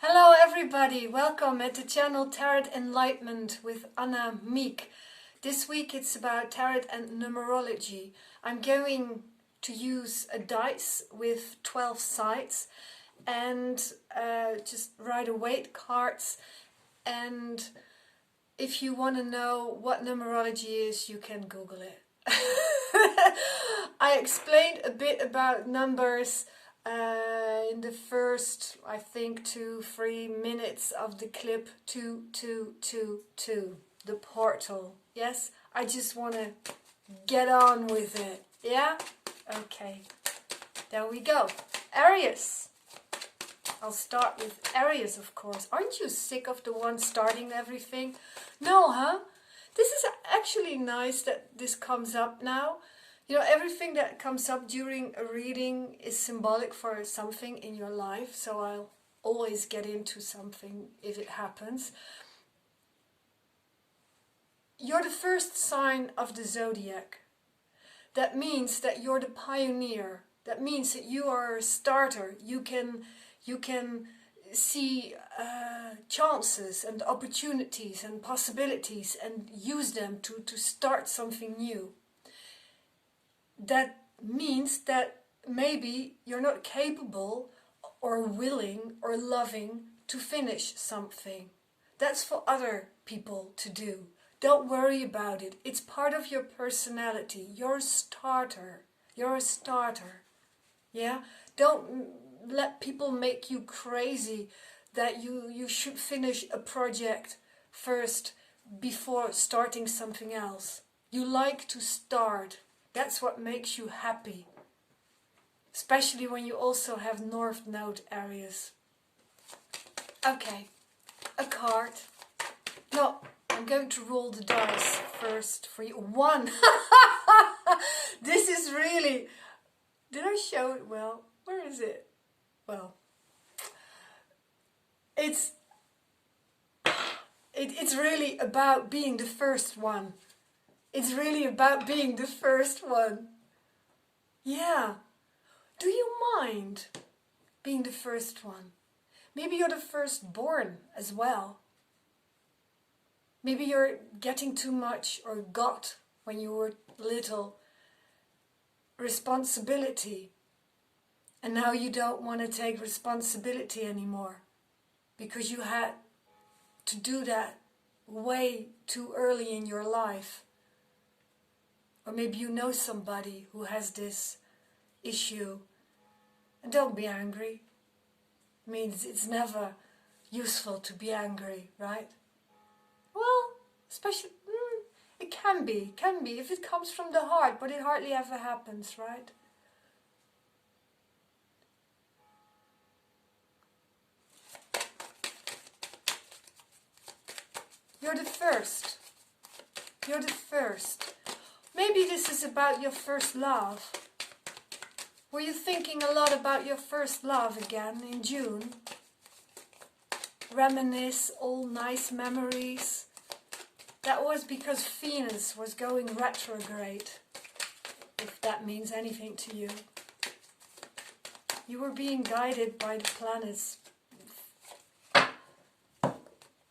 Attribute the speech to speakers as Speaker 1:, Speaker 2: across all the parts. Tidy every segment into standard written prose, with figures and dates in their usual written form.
Speaker 1: Hello everybody, welcome at the channel Tarot Enlightenment with Anna Meek. This week it's about tarot and numerology. I'm going to use a dice with 12 sides and just write a weight cards, and if you want to know what numerology is, you can Google it. I explained a bit about numbers in the first, I think, 2-3 minutes of the clip. 2222, the portal. Yes, I just want to get on with it. Yeah? Okay, there we go. Aries. I'll start with Aries, of course. Aren't you sick of the one starting everything? No, huh? This is actually nice that this comes up now. You know, everything that comes up during a reading is symbolic for something in your life, so I'll always get into something if it happens. You're the first sign of the zodiac. That means that you're the pioneer. That means that you are a starter. You can see chances and opportunities and possibilities and use them to start something new. That means that maybe you're not capable or willing or loving to finish something. That's for other people to do. Don't worry about it. It's part of your personality. You're a starter. You're a starter. Yeah? Don't let people make you crazy that you should finish a project first before starting something else. You like to start. That's what makes you happy. Especially when you also have North Node areas. Okay, a card. No, I'm going to roll the dice first for you. 1. This is really... Did I show it well? Where is it? Well, it's really about being the first one. It's really about being the first one. Yeah. Do you mind being the first one? Maybe you're the firstborn as well. Maybe you're getting too much, or got, when you were little, responsibility. And now you don't want to take responsibility anymore. Because you had to do that way too early in your life. Or maybe you know somebody who has this issue. And don't be angry. I mean, it's never useful to be angry, right? Well, especially, it can be if it comes from the heart, but it hardly ever happens, right? You're the first. You're the first. Maybe this is about your first love. Were you thinking a lot about your first love again in June? Reminisce all nice memories. That was because Venus was going retrograde, if that means anything to you. You were being guided by the planets.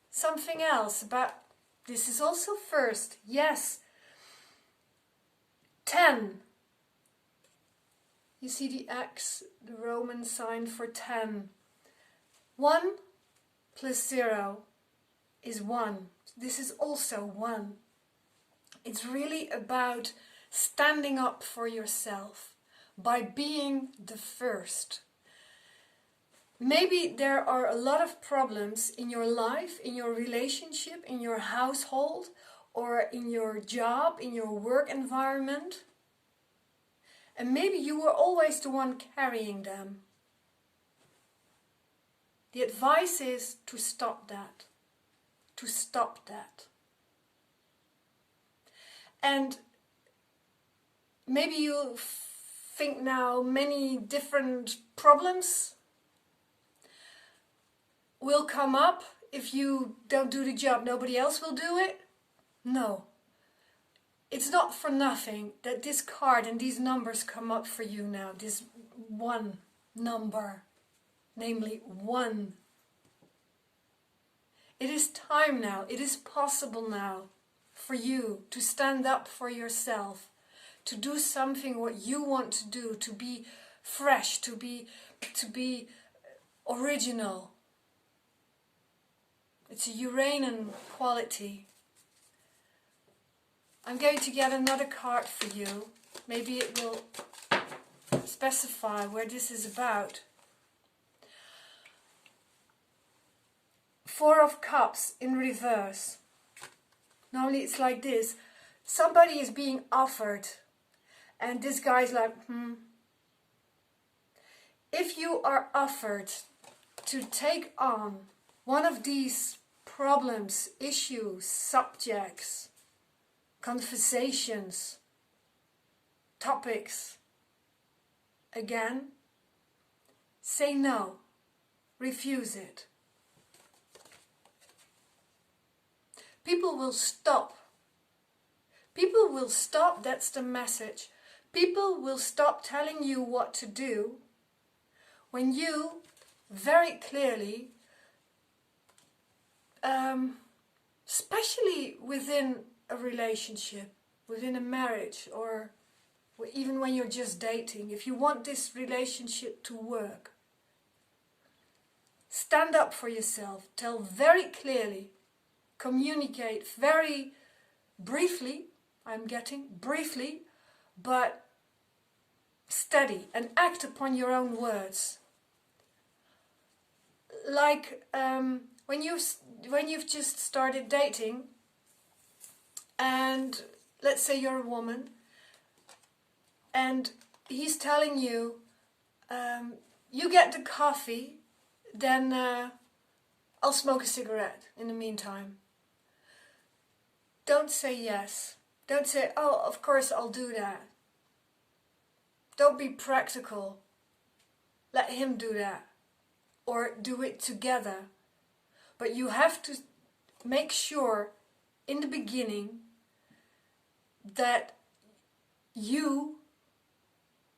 Speaker 1: Something else about... This is also first. Yes. 10. You see the X, the Roman sign for 10. 1 plus 0 is 1. This is also 1. It's really about standing up for yourself by being the first. Maybe there are a lot of problems in your life, in your relationship, in your household, or in your job, in your work environment. And maybe you were always the one carrying them. The advice is to stop that. To stop that. And maybe you think now many different problems will come up. If you don't do the job, nobody else will do it. No. It's not for nothing that this card and these numbers come up for you now. This one number, namely 1. It is time now, it is possible now for you to stand up for yourself, to do something what you want to do, to be fresh, to be original. It's a Uranian quality. I'm going to get another card for you. Maybe it will specify where this is about. Four of Cups in reverse. Normally it's like this. Somebody is being offered and this guy's like, If you are offered to take on one of these problems, issues, subjects, conversations, topics, again, say no, refuse it. People will stop. People will stop, that's the message. People will stop telling you what to do when you very clearly, especially within a relationship, within a marriage, or even when you're just dating, if you want this relationship to work, stand up for yourself, tell very clearly, communicate very briefly, briefly, but steady, and act upon your own words. Like when you've just started dating, and let's say you're a woman, and he's telling you, you get the coffee, then I'll smoke a cigarette in the meantime. Don't say yes. Don't say, oh, of course I'll do that. Don't be practical. Let him do that. Or do it together. But you have to make sure in the beginning that you,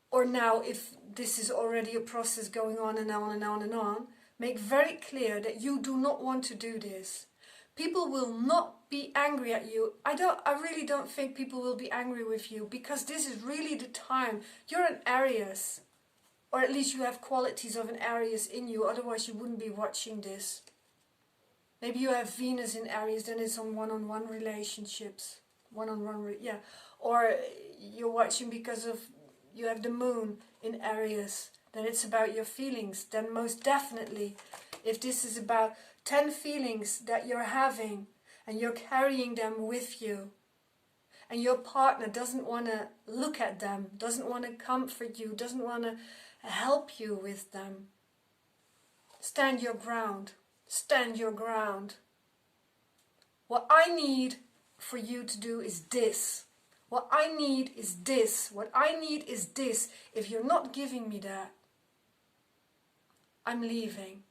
Speaker 1: or now if this is already a process going on and on and on and on, make very clear that you do not want to do this. People will not be angry at you. I really don't think people will be angry with you, because this is really the time. You're an Aries, or at least you have qualities of an Aries in you, otherwise you wouldn't be watching this. Maybe you have Venus in Aries, then it's on one-on-one relationships. Yeah. Or you're watching because of you have the moon in Aries, then it's about your feelings. Then most definitely, if this is about 10 feelings that you're having and you're carrying them with you, and your partner doesn't want to look at them, doesn't want to comfort you, doesn't want to help you with them, stand your ground. Stand your ground. What I need for you to do is this. What I need is this. What I need is this. If you're not giving me that, I'm leaving.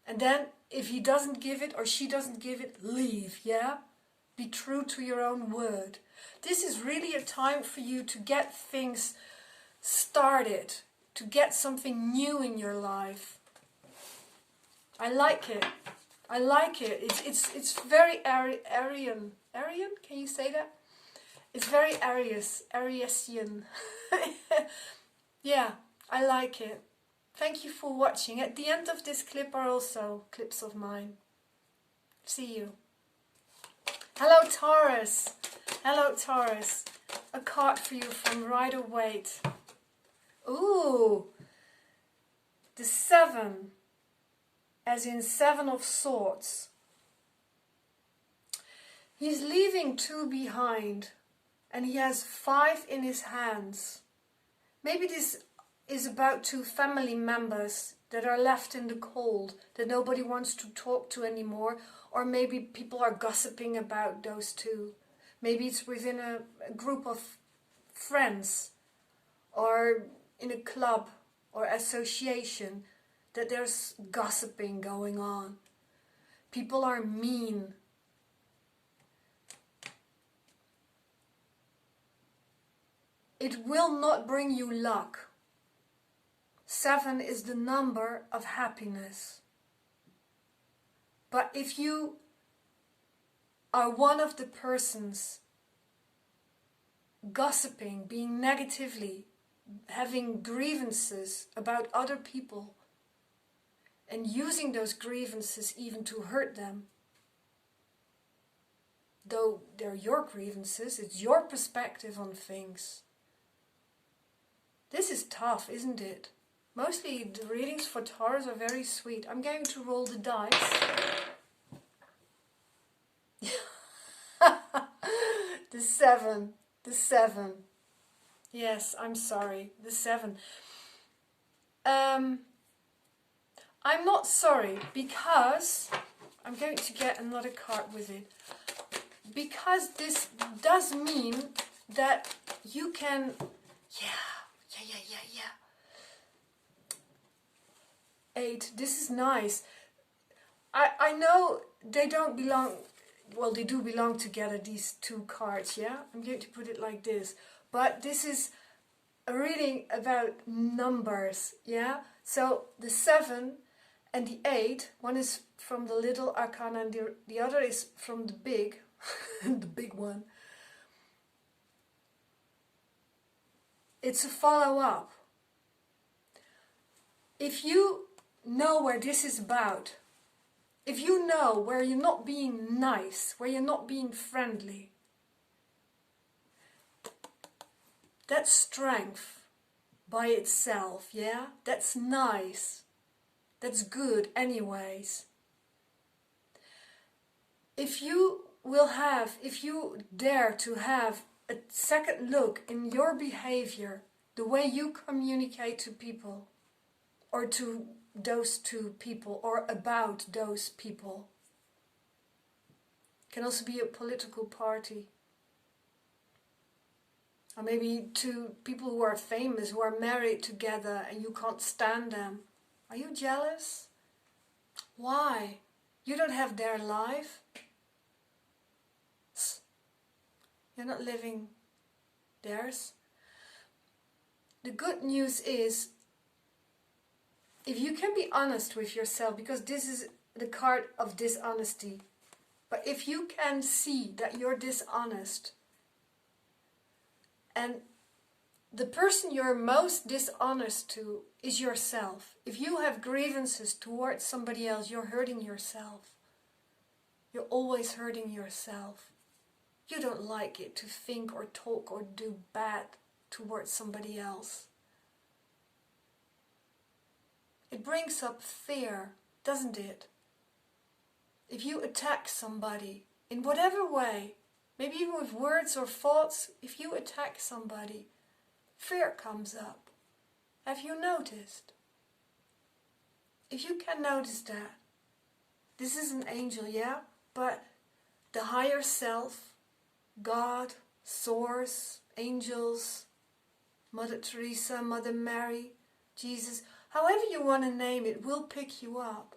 Speaker 1: And then if he doesn't give it or she doesn't give it, leave, yeah? Be true to your own word. This is really a time for you to get things started, to get something new in your life. I like it. I like it. It's very Aryan. Aryan? Can you say that? It's very Ariesian. Yeah, I like it. Thank you for watching. At the end of this clip are also clips of mine. See you. Hello Taurus. Hello Taurus. A card for you from Rider-Waite. Ooh. The 7. As in 7 of Swords. He's leaving 2 behind. And he has 5 in his hands. Maybe this is about 2 family members that are left in the cold, that nobody wants to talk to anymore, or maybe people are gossiping about those 2. Maybe it's within a group of friends, or in a club or association, that there's gossiping going on. People are mean. It will not bring you luck. 7 is the number of happiness. But if you are one of the persons gossiping, being negatively, having grievances about other people, and using those grievances even to hurt them, though they're your grievances, it's your perspective on things. This is tough, isn't it? Mostly the readings for Taurus are very sweet. I'm going to roll the dice. The 7. The 7. Yes, I'm sorry. The 7. I'm not sorry because I'm going to get another card with it. Because this does mean that you can... Yeah. 8. This is nice. I know they don't belong... Well, they do belong together, these two cards, yeah? I'm going to put it like this. But this is a reading about numbers, yeah? So the 7 and the 8, one is from the little arcana and the other is from the big, the big one. It's a follow-up. If you know where this is about, if you know where you're not being nice, where you're not being friendly, that's strength by itself, yeah? That's nice. That's good anyways. If you dare to have a second look in your behavior, the way you communicate to people, or to those two people, or about those people. It can also be a political party. Or maybe two people who are famous, who are married together and you can't stand them. Are you jealous? Why? You don't have their life. You're not living theirs. The good news is, if you can be honest with yourself, because this is the card of dishonesty, but if you can see that you're dishonest, and the person you're most dishonest to is yourself. If you have grievances towards somebody else, you're hurting yourself. You're always hurting yourself. You don't like it to think or talk or do bad towards somebody else. It brings up fear, doesn't it? If you attack somebody in whatever way, maybe even with words or thoughts, if you attack somebody, fear comes up. Have you noticed? If you can notice that, this is an angel, yeah? But the higher self, God, Source, angels, Mother Theresa, Mother Mary, Jesus, however you want to name it, will pick you up.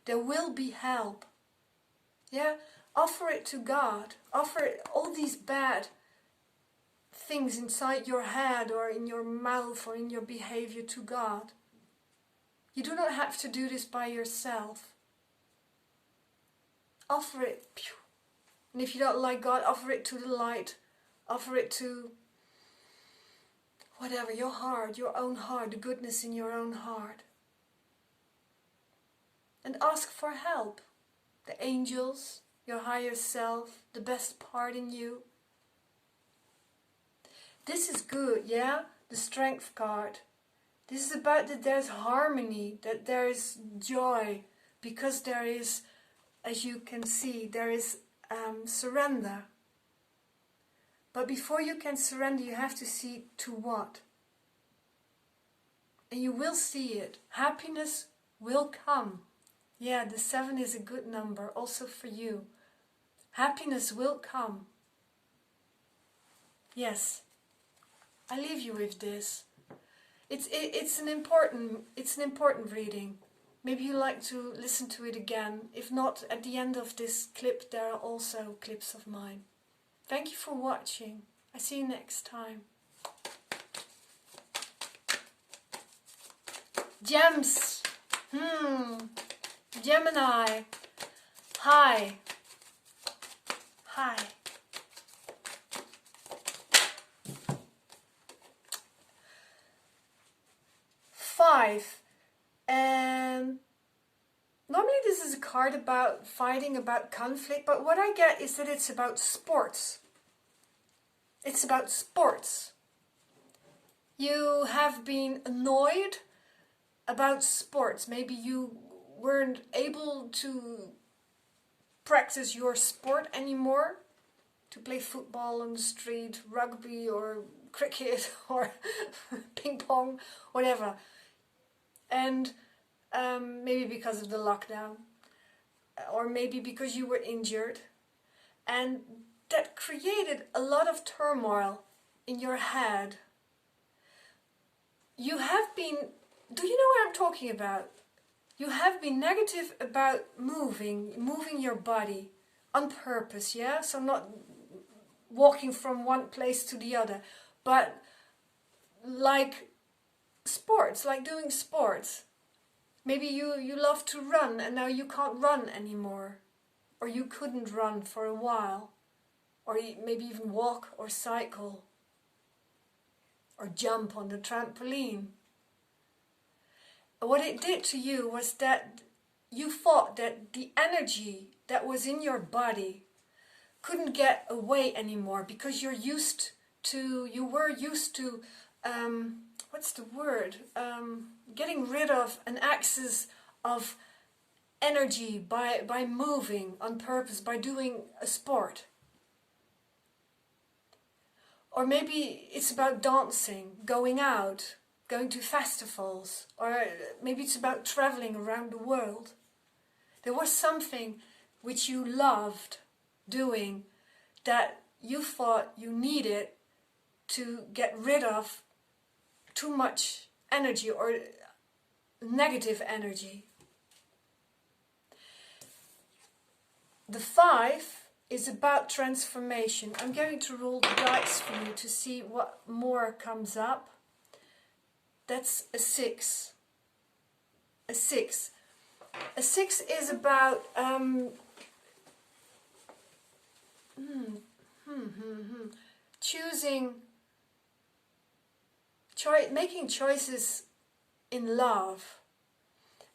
Speaker 1: There will be help. Yeah? Offer it to God. Offer it, all these bad things inside your head or in your mouth or in your behavior, to God. You do not have to do this by yourself. Offer it. And if you don't like God, offer it to the light. Offer it to whatever, your heart, your own heart, the goodness in your own heart. And ask for help. The angels, your higher self, the best part in you. This is good, yeah? The Strength card. This is about that there's harmony, that there is joy, because there is, as you can see, there is surrender. But before you can surrender, you have to see to what? And you will see it. Happiness will come. Yeah, the 7 is a good number, also for you. Happiness will come. Yes, I leave you with this. It's an important reading. Maybe you like to listen to it again. If not, at the end of this clip there are also clips of mine. Thank you for watching. I see you next time. Gems. Gemini. Hi. Hi. Five. And normally this is a card about fighting, about conflict, but what I get is that it's about sports. It's about sports. You have been annoyed about sports. Maybe you weren't able to practice your sport anymore, to play football on the street, rugby or cricket or ping pong, whatever. And maybe because of the lockdown, or maybe because you were injured, and that created a lot of turmoil in your head. You have been, do you know what I'm talking about? You have been negative about moving your body on purpose, yeah? So not walking from one place to the other, but like sports, like doing sports. Maybe you love to run and now you can't run anymore. Or you couldn't run for a while. Or maybe even walk or cycle. Or jump on the trampoline. What it did to you was that you thought that the energy that was in your body couldn't get away anymore because you were used to, what's the word? Getting rid of an excess of energy by moving on purpose, by doing a sport. Or maybe it's about dancing, going out, going to festivals, or maybe it's about traveling around the world. There was something which you loved doing that you thought you needed to get rid of too much energy or negative energy. The 5 is about transformation. I'm going to roll the dice for you to see what more comes up. That's a 6. A 6. A 6 is about making choices in love.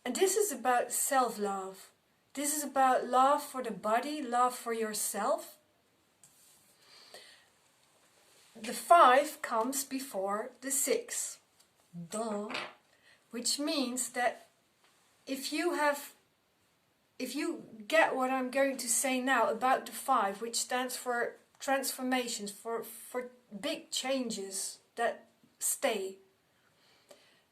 Speaker 1: And this is about self-love. This is about love for the body, love for yourself. The 5 comes before the 6. Duh. Which means that if you get what I'm going to say now about the 5, which stands for transformations, for big changes that stay,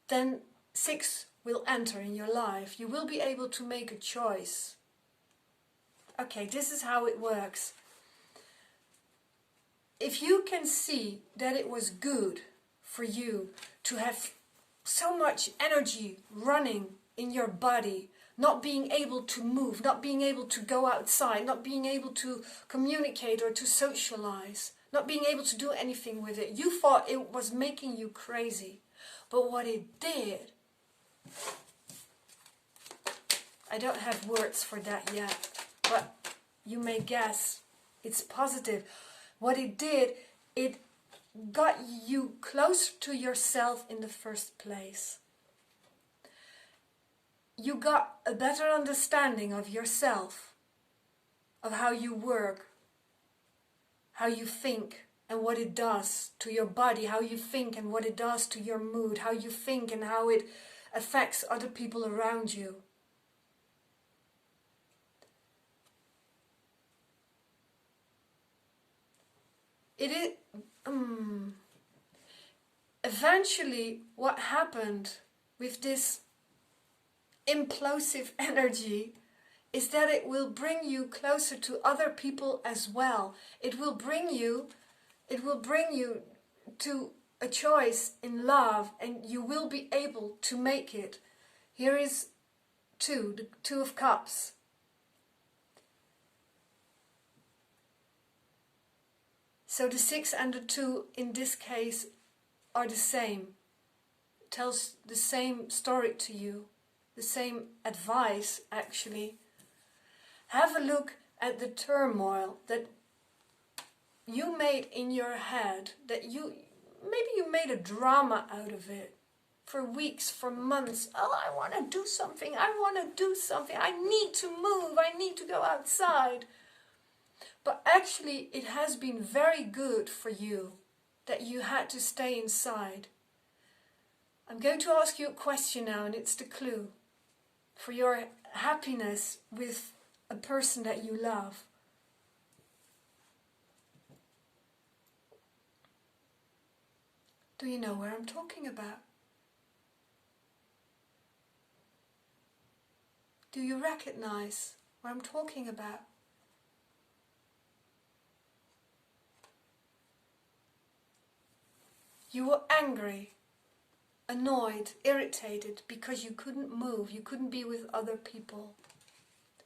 Speaker 1: then 6 will enter in your life. You will be able to make a choice. Okay, this is how it works. If you can see that it was good for you to have so much energy running in your body, not being able to move, not being able to go outside, not being able to communicate or to socialize, not being able to do anything with it, you thought it was making you crazy. But what it did, I don't have words for that yet, but you may guess it's positive. What it did, it got you closer to yourself in the first place. You got a better understanding of yourself, of how you work, how you think and what it does to your body, how you think and what it does to your mood, how you think and how it affects other people around you. It is eventually what happened with this implosive energy is that it will bring you closer to other people as well. It will bring you to a choice in love, and you will be able to make it. Here is 2, the 2 of Cups. So the 6 and the 2 in this case are the same. It tells the same story to you, the same advice actually. have a look at the turmoil that you made in your head, that maybe you made a drama out of it for weeks, for months. Oh, I want to do something, I want to do something, I need to move, I need to go outside. But actually it has been very good for you that you had to stay inside. I'm going to ask you a question now, and it's the clue for your happiness with a person that you love. Do you know where I'm talking about? Do you recognize what I'm talking about? You were angry, annoyed, irritated because you couldn't move, you couldn't be with other people,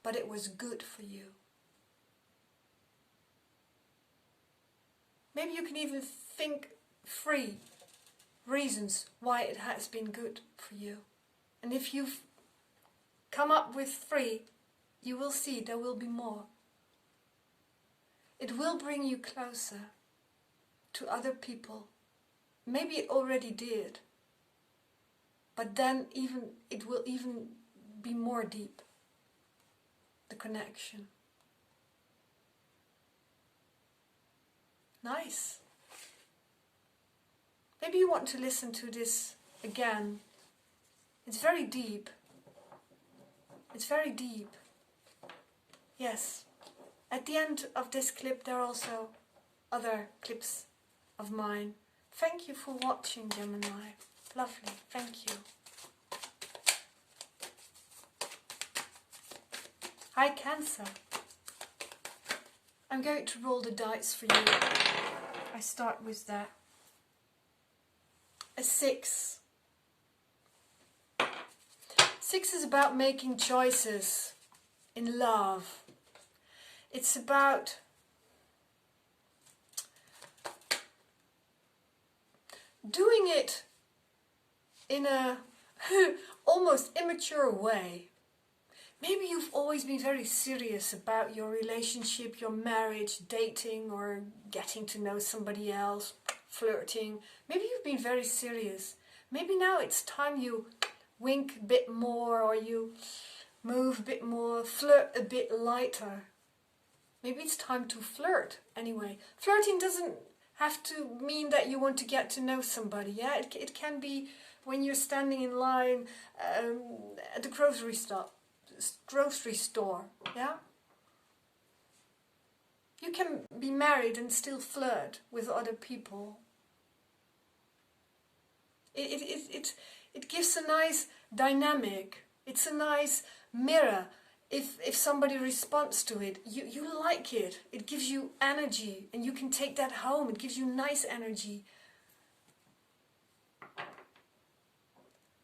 Speaker 1: but it was good for you. Maybe you can even think 3 reasons why it has been good for you. And if you've come up with 3, you will see there will be more. It will bring you closer to other people. Maybe it already did. But then it will even be more deep, the connection. Nice. Maybe you want to listen to this again. It's very deep. It's very deep. Yes. At the end of this clip there are also other clips of mine. Thank you for watching, Gemini. Lovely. Thank you. Hi, Cancer. I'm going to roll the dice for you. I start with that. A 6. 6 is about making choices in love. It's about doing it in a almost immature way. Maybe you've always been very serious about your relationship, your marriage, dating, or getting to know somebody else, flirting. Maybe you've been very serious. Maybe now it's time you wink a bit more, or you move a bit more, flirt a bit lighter. Maybe it's time to flirt anyway. Flirting doesn't have to mean that you want to get to know somebody. Yeah, it can be when you're standing in line at the grocery store. Yeah, you can be married and still flirt with other people. It gives a nice dynamic. It's a nice mirror. If somebody responds to it, you like it. It gives you energy, and you can take that home. It gives you nice energy.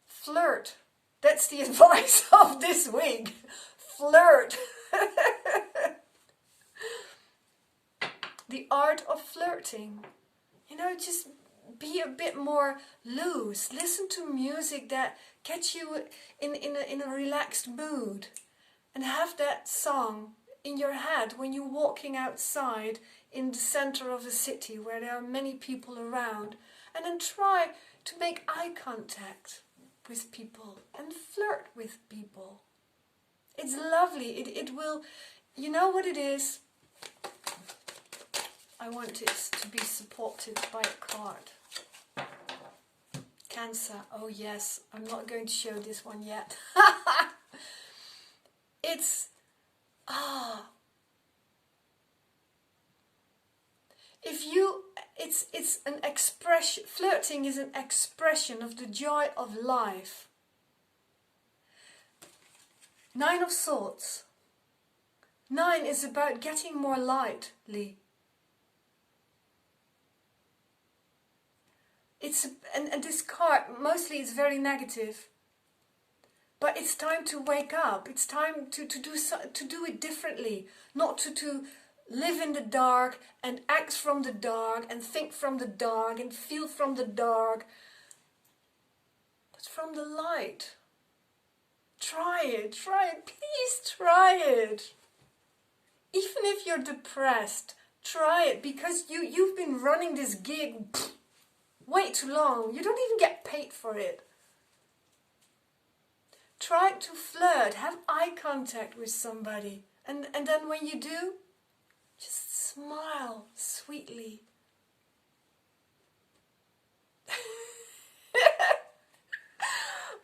Speaker 1: Flirt. That's the advice of this week. Flirt. The art of flirting. You know, just be a bit more loose. Listen to music that gets you in a relaxed mood. And have that song in your head when you're walking outside in the center of a city where there are many people around. And then try to make eye contact with people and flirt with people. It's lovely. It will, you know what it is? I want it to be supported by a card. Cancer. Oh yes, I'm not going to show this one yet. It's it's an expression. Flirting is an expression of the joy of life. 9 of Swords. 9 is about getting more lightly. And this card mostly is very negative. But it's time to wake up. It's time to do it differently. Not to live in the dark and act from the dark and think from the dark and feel from the dark. But from the light. Try it. Please try it. Even if you're depressed, try it, because you've been running this gig way too long. You don't even get paid for it. Try to flirt, have eye contact with somebody. And then when you do, just smile sweetly.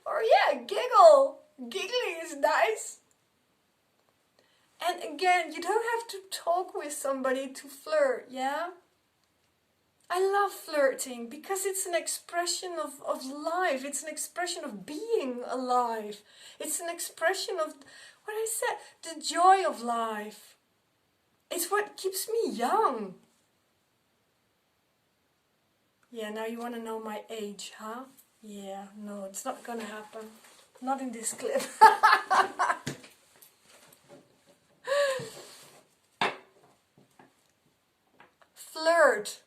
Speaker 1: Or yeah, giggle. Giggling is nice. And again, you don't have to talk with somebody to flirt, yeah? I love flirting because it's an expression of life. It's an expression of being alive. It's an expression of what I said, the joy of life. It's what keeps me young. Yeah, now you want to know my age, huh? Yeah, no, it's not gonna happen. Not in this clip. Flirt.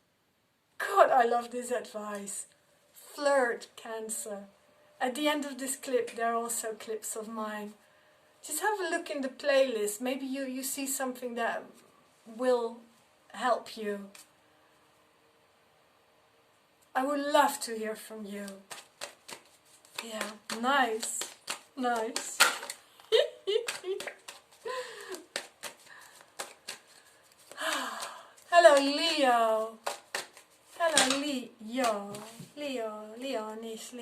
Speaker 1: God, I love this advice. Flirt, Cancer. At the end of this clip, there are also clips of mine. Just have a look in the playlist. Maybe you see something that will help you. I would love to hear from you. Yeah, nice. Nice. Hello, Leo. Hello, Leo. Leonis.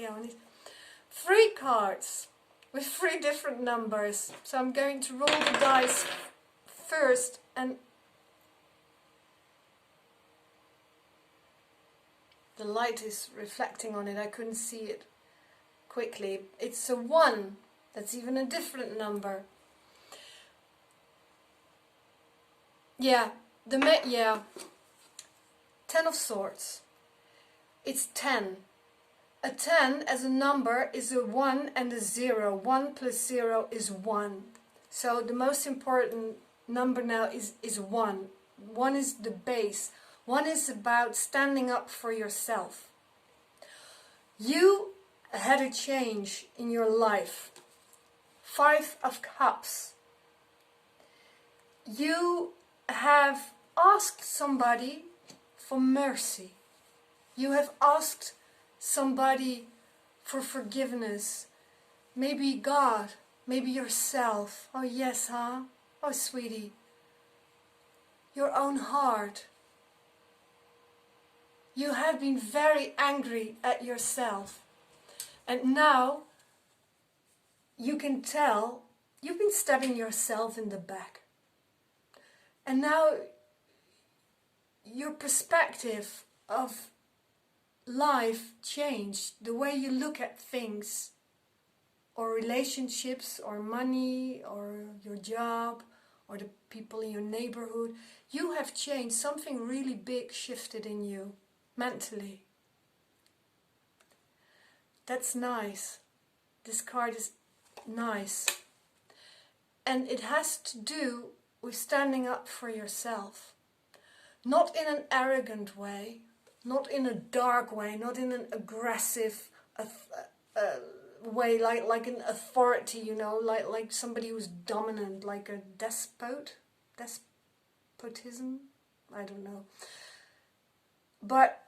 Speaker 1: 3 cards with 3 different numbers. So I'm going to roll the dice first, and the light is reflecting on it. I couldn't see it quickly. It's a 1. That's even a different number. Yeah, 10 of Swords. It's 10. A 10 as a number is a 1 and a 0. 1 plus 0 is 1. So the most important number now is 1. 1 is the base. 1 is about standing up for yourself. You had a change in your life. 5 of Cups. You have asked somebody for mercy. You have asked somebody for forgiveness. Maybe God, maybe yourself. Oh yes, huh? Oh sweetie. Your own heart. You have been very angry at yourself. And now you can tell you've been stabbing yourself in the back. And now your perspective of life changed. The way you look at things, or relationships, or money, or your job, or the people in your neighborhood. You have changed. Something really big shifted in you, mentally. That's nice. This card is nice. And it has to do with standing up for yourself. Not in an arrogant way, not in a dark way, not in an aggressive way, like an authority, you know, like somebody who's dominant, like a despotism, I don't know. But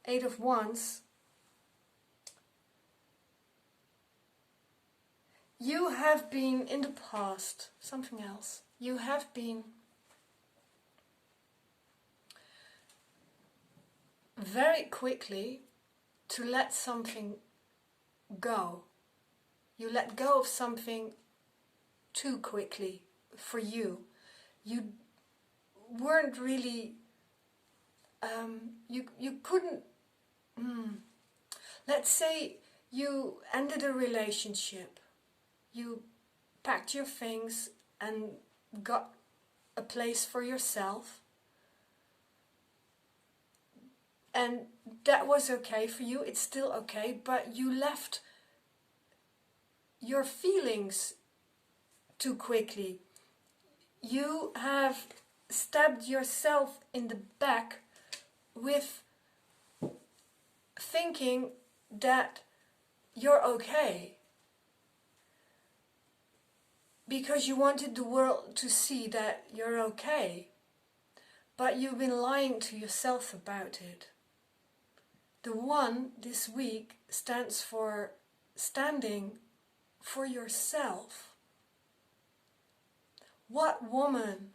Speaker 1: 8 of Wands, you have been in the past, something else. You have been very quickly to let something go. You let go of something too quickly for you. You weren't really, you couldn't, let's say you ended a relationship. You packed your things and got a place for yourself. And that was okay for you, it's still okay, but you left your feelings too quickly. You have stabbed yourself in the back with thinking that you're okay. because you wanted the world to see that you're okay. But you've been lying to yourself about it. The 1 this week stands for standing for yourself. What woman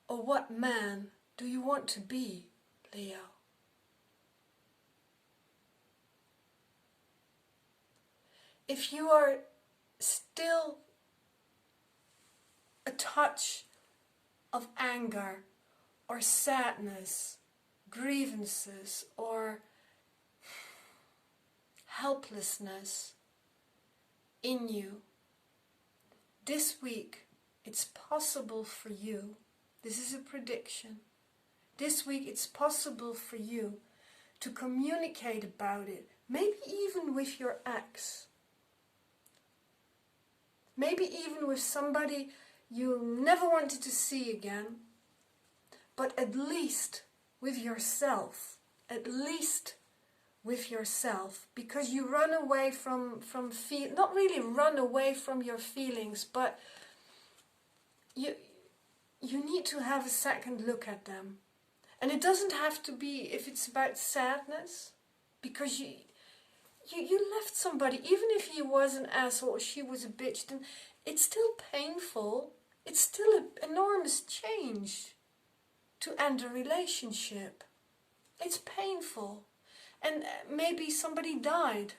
Speaker 1: or what man do you want to be, Leo? If you are still a touch of anger or sadness, grievances or helplessness in you, this week it's possible for you, this is a prediction, this week it's possible for you to communicate about it, maybe even with your ex, maybe even with somebody you never wanted to see again, but at least with yourself, because you run away from not really run away from your feelings, but you need to have a second look at them. And it doesn't have to be if it's about sadness, because you left somebody, even if he was an asshole or she was a bitch, then it's still painful. It's still an enormous change to end a relationship. It's painful. And maybe somebody died.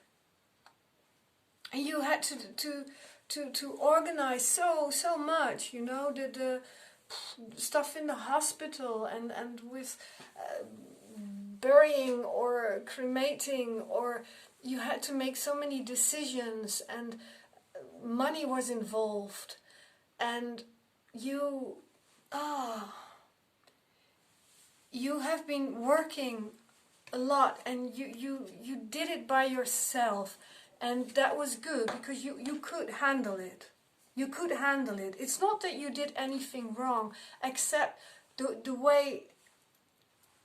Speaker 1: And you had to organize so much, you know, the stuff in the hospital and with burying or cremating, or you had to make so many decisions and money was involved, and you have been working a lot, and you did it by yourself, and that was good because you could handle it. You could handle it. It's not that you did anything wrong, except the way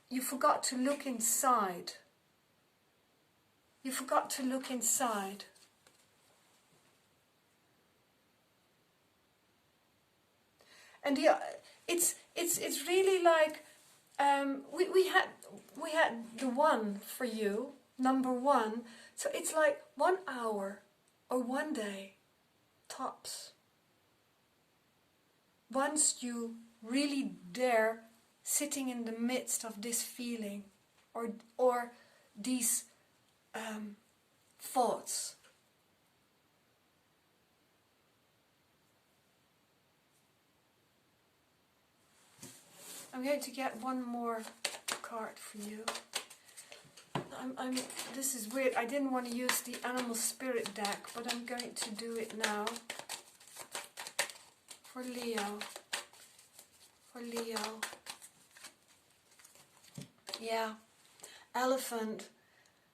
Speaker 1: you forgot to look inside. You forgot to look inside. And it's really like we had the 1 for you, number 1. So it's like 1 hour or 1 day tops. Once you really dare sitting in the midst of this feeling or these thoughts. I'm going to get one more card for you. This is weird. I didn't want to use the Animal Spirit deck, but I'm going to do it now. For Leo. For Leo. Yeah. Elephant.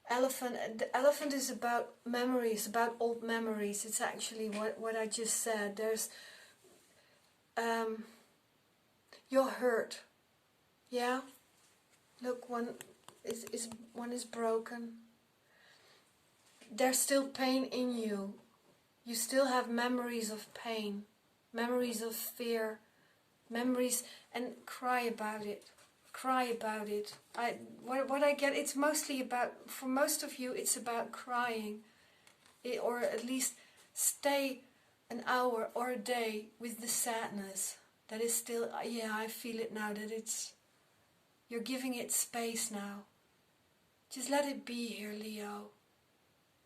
Speaker 1: The elephant is about memories, about old memories. It's actually what I just said. There's you're hurt. Yeah? Look, one is broken. There's still pain in you. You still have memories of pain, memories of fear, memories, and cry about it. Cry about it. What I get, it's mostly about, for most of you, it's about crying. Or at least stay an hour or a day with the sadness. That is still, yeah, I feel it now, that it's, you're giving it space now. Just let it be here, Leo.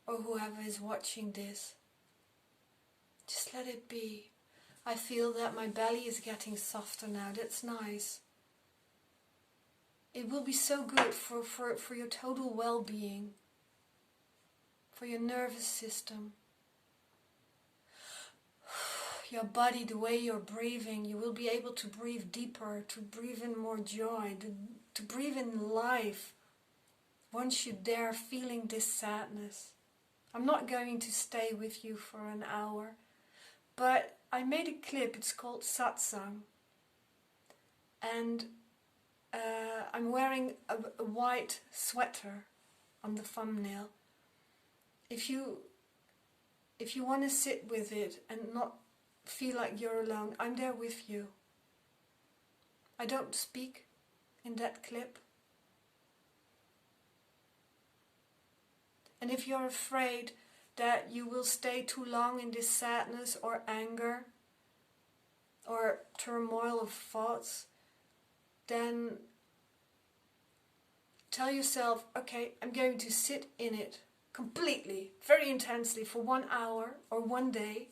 Speaker 1: Or whoever is watching this. Just let it be. I feel that my belly is getting softer now. That's nice. It will be so good for your total well-being. For your nervous system. Your body, the way you're breathing, you will be able to breathe deeper, to breathe in more joy, to breathe in life. Once you dare feeling this sadness. I'm not going to stay with you for an hour, but I made a clip, it's called Satsang. And I'm wearing a white sweater on the thumbnail. If you want to sit with it and not feel like you're alone. I'm there with you. I don't speak in that clip. And if you're afraid that you will stay too long in this sadness or anger or turmoil of thoughts, then tell yourself, okay, I'm going to sit in it completely, very intensely for 1 hour or 1 day.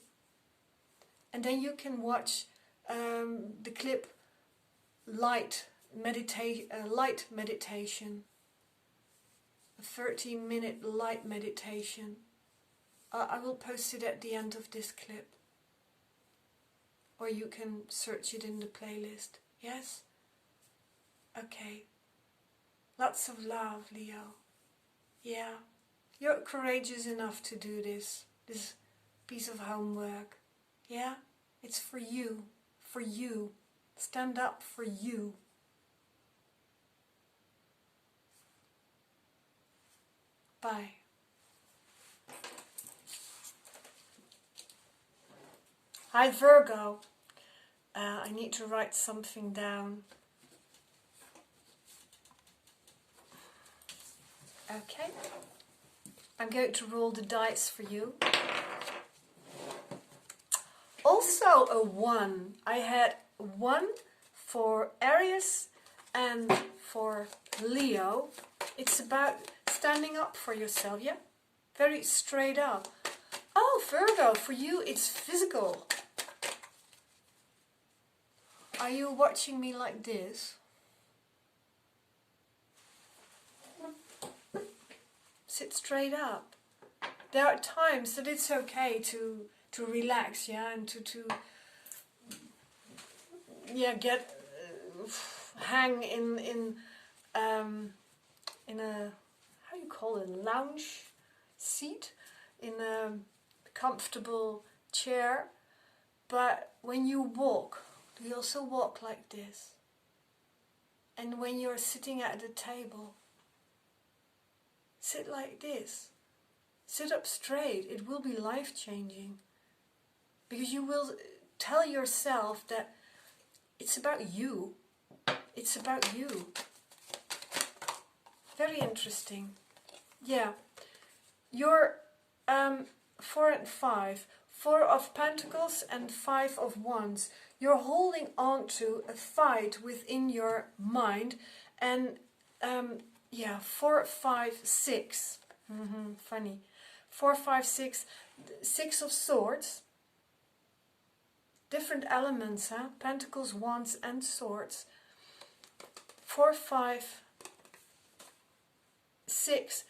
Speaker 1: And then you can watch the clip Light Meditation. A 30-minute light meditation. I will post it at the end of this clip. Or you can search it in the playlist. Yes? Okay. Lots of love, Leo. Yeah. You're courageous enough to do this piece of homework. Yeah? It's for you. For you. Stand up for you. Bye. Hi Virgo. I need to write something down. Okay. I'm going to roll the dice for you. Also a 1. I had 1 for Aries and for Leo. It's about standing up for yourself, yeah? Very straight up. Oh, Virgo, for you it's physical. Are you watching me like this? Sit straight up. There are times that it's okay to relax, yeah, and to get hang in a, how you call it, lounge seat, in a comfortable chair. But when you walk, do you also walk like this? And when you're sitting at the table, sit like this. Sit up straight. It will be life-changing. Because you will tell yourself that it's about you. It's about you. Very interesting. Yeah. You're 4 and 5. 4 of Pentacles and 5 of Wands. You're holding on to a fight within your mind. And 4, 5, 6. Funny. 4, 5, 6. 6 of Swords. Different elements, huh? Pentacles, Wands and Swords. 4, 5, 6.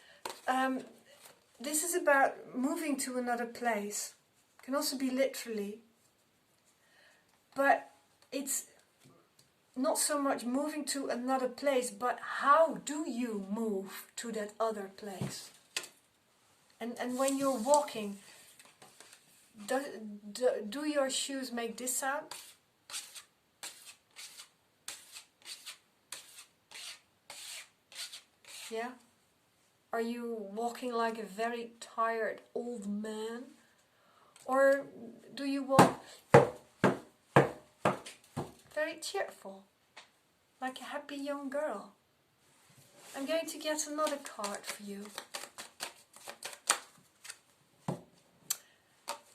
Speaker 1: This is about moving to another place. Can also be literally. But it's not so much moving to another place, but how do you move to that other place? And when you're walking, do your shoes make this sound? Yeah? Are you walking like a very tired old man? Or do you walk very cheerful, like a happy young girl? I'm going to get another card for you.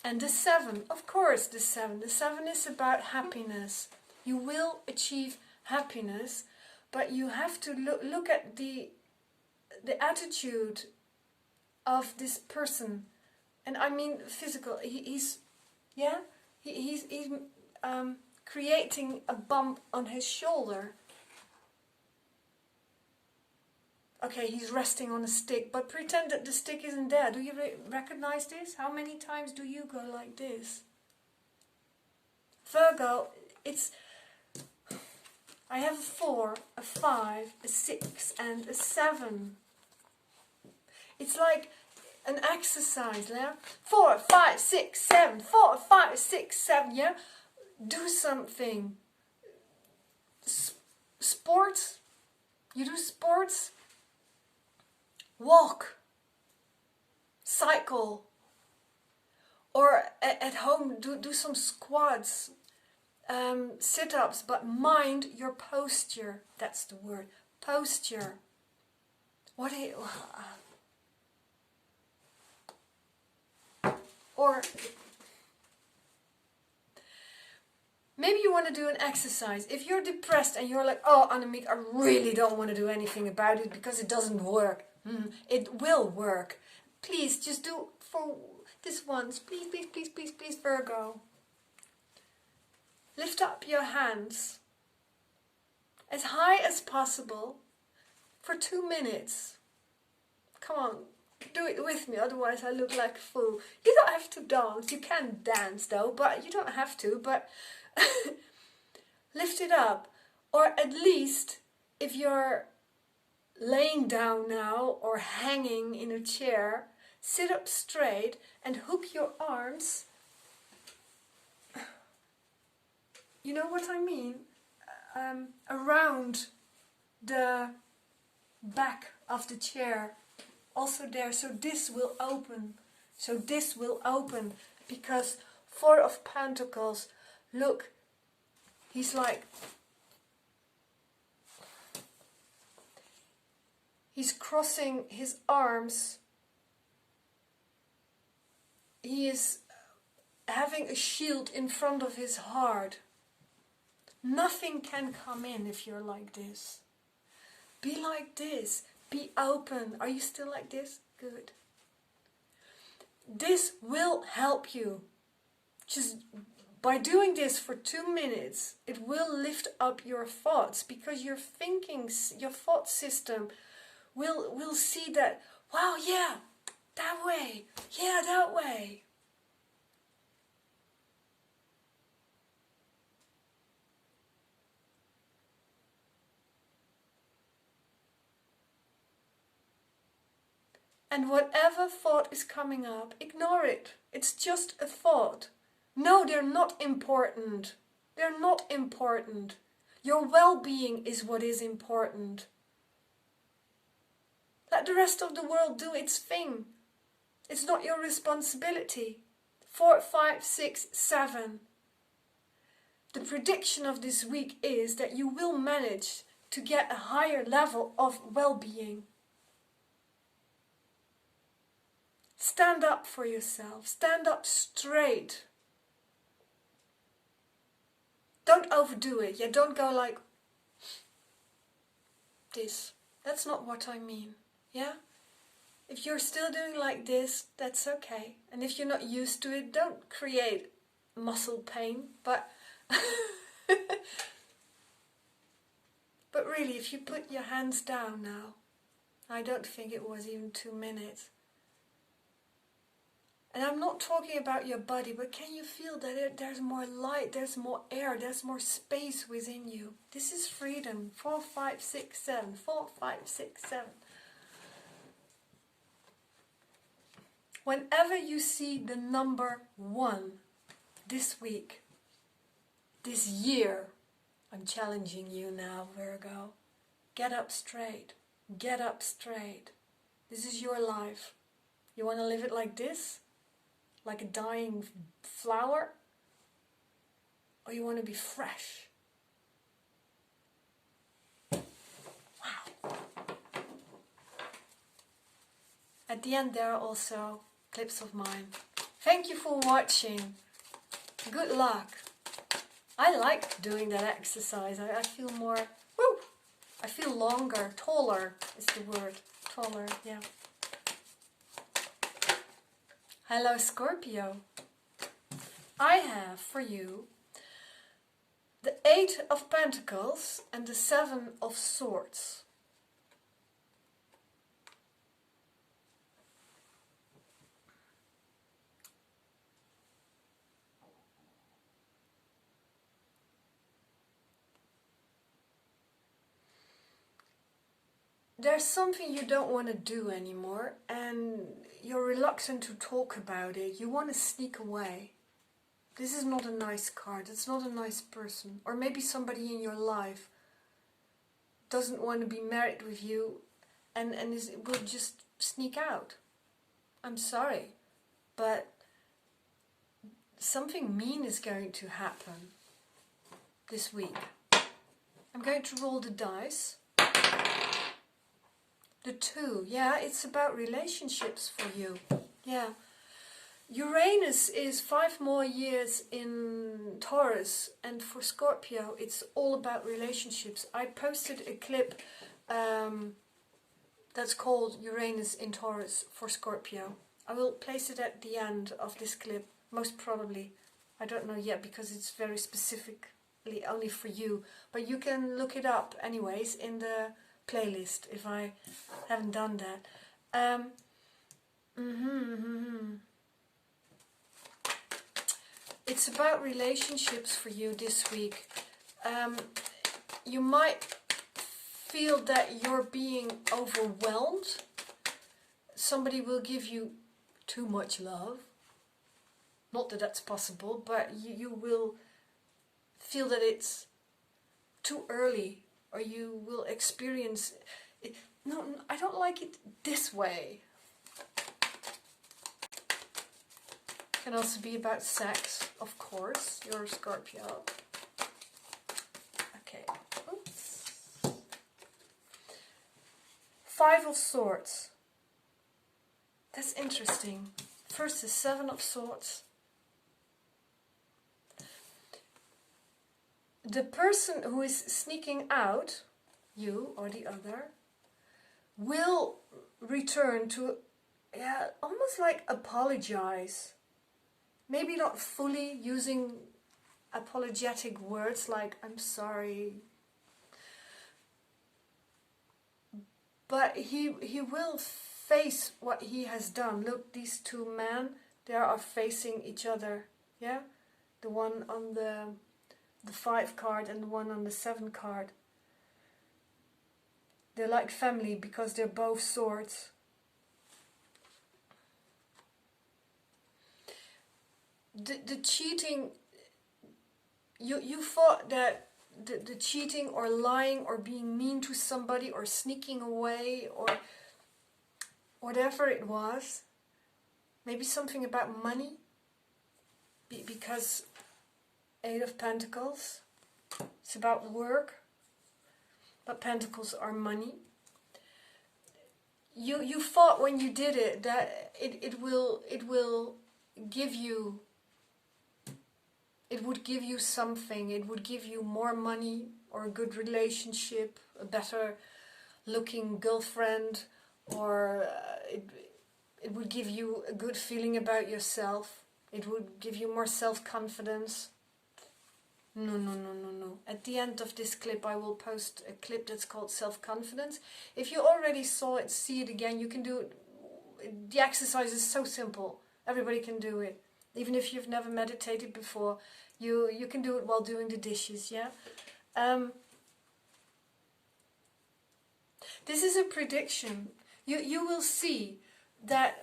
Speaker 1: And the 7, of course the 7. The 7 is about happiness. You will achieve happiness, but you have to look at the attitude of this person. And I mean physical. He's creating a bump on his shoulder. Okay, he's resting on a stick, but pretend that the stick isn't there. Do you recognize this? How many times do you go like this? Virgo, I have a 4, a 5, a 6 and a 7. It's like an exercise, yeah? 4, 5, 6, 7, 4, 5, 6, 7, yeah? Do something. Sports? You do sports? Walk. Cycle. Or at home, do some squats, sit-ups, but mind your posture. That's the word, posture. What is, or maybe you want to do an exercise. If you're depressed and you're like, oh, Annemiek, I really don't want to do anything about it because it doesn't work. It will work. Please, just do for this once. Please, please, please, please, please, Virgo. Lift up your hands as high as possible for 2 minutes. Come on, do it with me, otherwise I look like a fool. You don't have to dance. You can dance though, but you don't have to. But lift it up. Or at least, if you're laying down now or hanging in a chair, sit up straight and hook your arms. You know what I mean? Around the back of the chair. Also there, so this will open. So this will open. Because 4 of Pentacles, look, he's like, he's crossing his arms. He is having a shield in front of his heart. Nothing can come in if you're like this. Be like this. Be open. Are you still like this? Good. This will help you. Just by doing this for 2 minutes, it will lift up your thoughts, because your thinking, your thought system will see that, wow, yeah, that way. Yeah, that way. And whatever thought is coming up, ignore it. It's just a thought. No, they're not important. They're not important. Your well-being is what is important. Let the rest of the world do its thing. It's not your responsibility. 4, 5, 6, 7. The prediction of this week is that you will manage to get a higher level of well-being. Stand up for yourself. Stand up straight. Don't overdo it. Yeah, don't go like this. That's not what I mean. Yeah? If you're still doing like this, that's okay. And if you're not used to it, don't create muscle pain. But but really, if you put your hands down now, I don't think it was even 2 minutes. And I'm not talking about your body, but can you feel that there's more light, there's more air, there's more space within you? This is freedom. 4, 5, 6, 7. 4, 5, 6, 7. Whenever you see the number 1 this week, this year, I'm challenging you now, Virgo. Get up straight. Get up straight. This is your life. You want to live it like this? Like a dying flower? Or you want to be fresh? Wow. At the end there are also clips of mine. Thank you for watching. Good luck. I like doing that exercise. I feel more, I feel longer, taller is the word. Taller, yeah. Hello Scorpio. I have for you the 8 of Pentacles and the 7 of Swords. There's something you don't want to do anymore and you're reluctant to talk about it. You want to sneak away. This is not a nice card. It's not a nice person. Or maybe somebody in your life doesn't want to be married with you and will just sneak out. I'm sorry, but something mean is going to happen this week. I'm going to roll the dice. The 2, yeah, it's about relationships for you. Yeah. Uranus is 5 more years in Taurus, and for Scorpio it's all about relationships. I posted a clip that's called Uranus in Taurus for Scorpio. I will place it at the end of this clip, most probably. I don't know yet because it's very specifically only for you, but you can look it up anyways in the playlist if I haven't done that. It's about relationships for you this week. You might feel that you're being overwhelmed. Somebody will give you too much love. Not that that's possible, but you will feel that it's too early, or you will experience it. No, I don't like it this way. Can also be about sex, of course. You're a Scorpio. Okay. Oops. 5 of Swords. That's interesting. First is 7 of Swords. The person who is sneaking out, you or the other, will return to, almost like apologize. Maybe not fully using apologetic words like I'm sorry, but he will face what he has done. Look, these 2 men, they are facing each other. Yeah, the one on the 5 card and the one on the 7 card. They're like family because they're both swords. The cheating, you thought that the cheating or lying or being mean to somebody or sneaking away or whatever it was, maybe something about money, because 8 of Pentacles, it's about work, but Pentacles are money. You thought when you did it that it will give you, it would give you something. It would give you more money or a good relationship, a better looking girlfriend, or it would give you a good feeling about yourself. It would give you more self-confidence. No. At the end of this clip I will post a clip that's called Self-Confidence. If you already saw it, see it again. You can do it. The exercise is so simple. Everybody can do it. Even if you've never meditated before, you can do it while doing the dishes, yeah? This is a prediction. You will see that,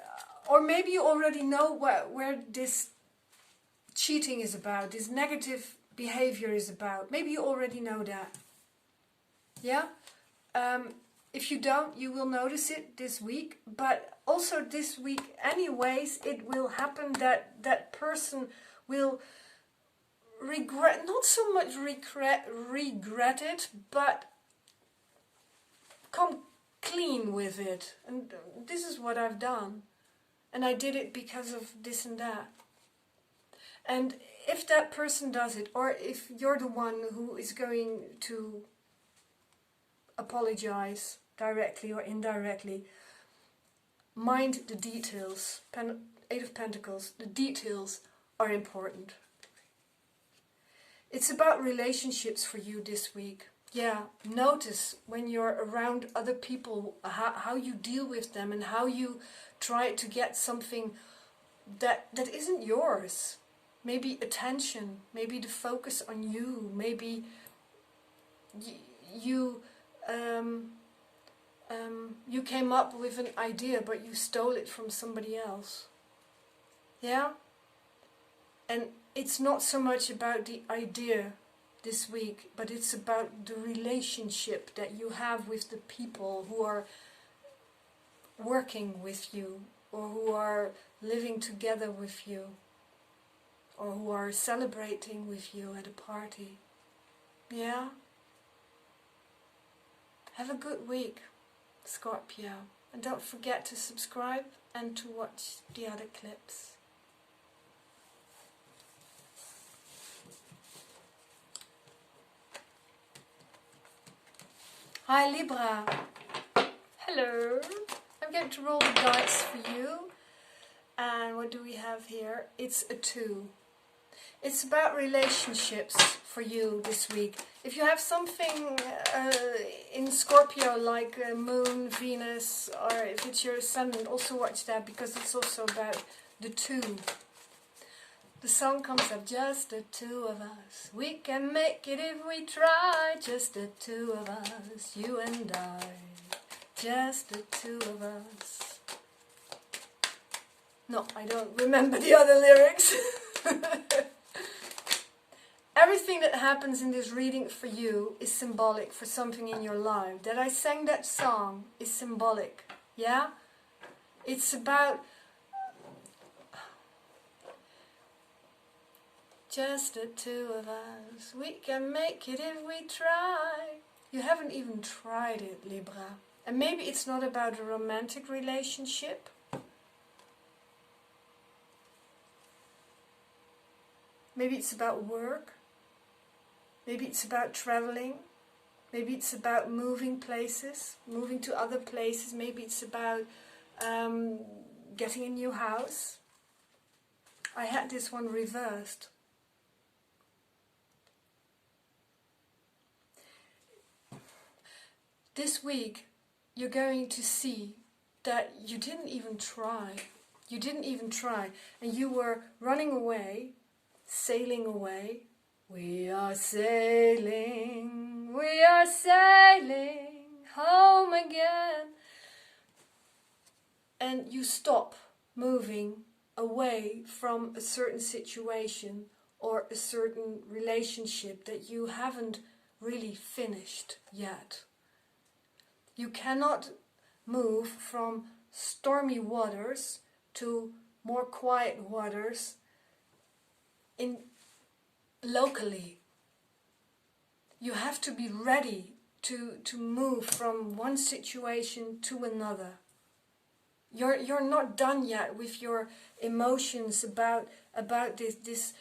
Speaker 1: or maybe you already know where this cheating is about, this negative behavior is about. Maybe you already know that. Yeah? If you don't, you will notice it this week. But also this week anyways, it will happen that that person will regret, not so much regret it, but come clean with it. And this is what I've done. And I did it because of this and that. And if that person does it, or if you're the one who is going to apologize directly or indirectly, mind the details. 8 of Pentacles, the details are important. It's about relationships for you this week. Yeah, notice when you're around other people how you deal with them and how you try to get something that isn't yours. Maybe attention, maybe the focus on you, maybe you came up with an idea but you stole it from somebody else. Yeah? And it's not so much about the idea this week, but it's about the relationship that you have with the people who are working with you or who are living together with you. or who are celebrating with you at a party. Yeah? Have a good week, Scorpio. And don't forget to subscribe and to watch the other clips. Hi Libra. Hello. I'm going to roll the dice for you. And what do we have here? It's a 2. It's about relationships for you this week. If you have something in Scorpio like Moon, Venus, or if it's your ascendant, also watch that, because it's also about the 2. The song comes up, just the 2 of us. We can make it if we try. Just the 2 of us, you and I. Just the 2 of us. No, I don't remember the other lyrics. Everything that happens in this reading for you is symbolic for something in your life. That I sang that song is symbolic. Yeah? It's about just the 2 of us. We can make it if we try. You haven't even tried it, Libra. And maybe it's not about a romantic relationship. Maybe it's about work. Maybe it's about traveling. Maybe it's about moving places, moving to other places. Maybe it's about getting a new house. I had this one reversed. This week, you're going to see that you didn't even try. You didn't even try. And you were running away, sailing away. We are sailing home again. And you stop moving away from a certain situation or a certain relationship that you haven't really finished yet. You cannot move from stormy waters to more quiet waters locally. You have to be ready to move from one situation to another. You're not done yet with your emotions about this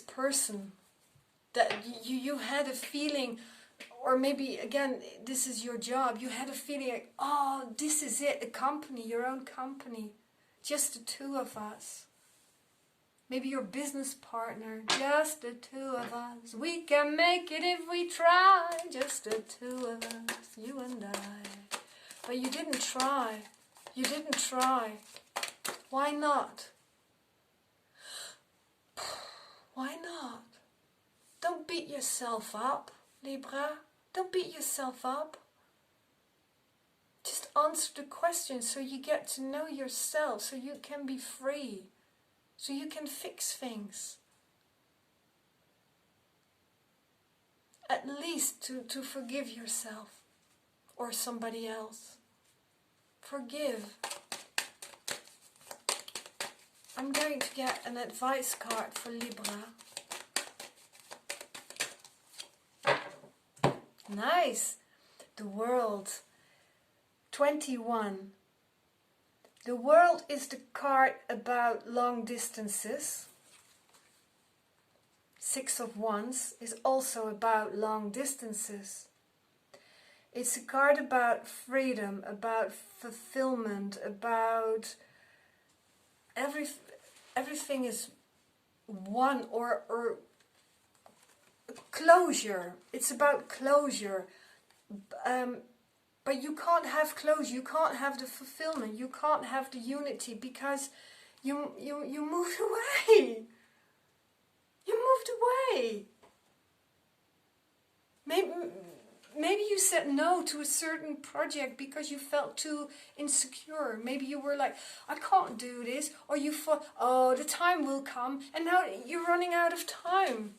Speaker 1: person. That you had a feeling. Or maybe, again, this is your job. You had a feeling like, oh, this is it, a company, your own company. Just the 2 of us. Maybe your business partner. Just the 2 of us. We can make it if we try. Just the 2 of us, you and I. But you didn't try. You didn't try. Why not? Why not? Don't beat yourself up, Libra. Don't beat yourself up. Just answer the question so you get to know yourself, so you can be free, so you can fix things. At least to forgive yourself or somebody else. Forgive. I'm going to get an advice card for Libra. Nice. The World. 21. The World is the card about long distances. 6 of Wands is also about long distances. It's a card about freedom, about fulfillment, about everything is one or closure. It's about closure. But you can't have closure, you can't have the fulfillment, you can't have the unity because you moved away. You moved away. Maybe you said no to a certain project because you felt too insecure. Maybe you were like, I can't do this. Or you thought, oh, the time will come. And now you're running out of time.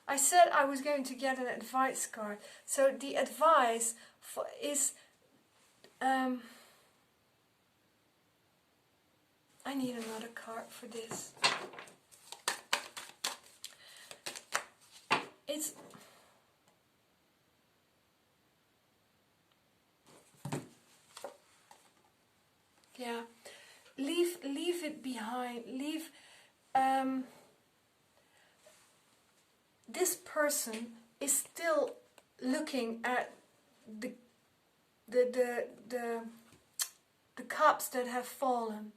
Speaker 1: I said I was going to get an advice card. So the advice is I need another card for this. It's... yeah, leave it behind. Leave... this person is still looking at the cups that have fallen,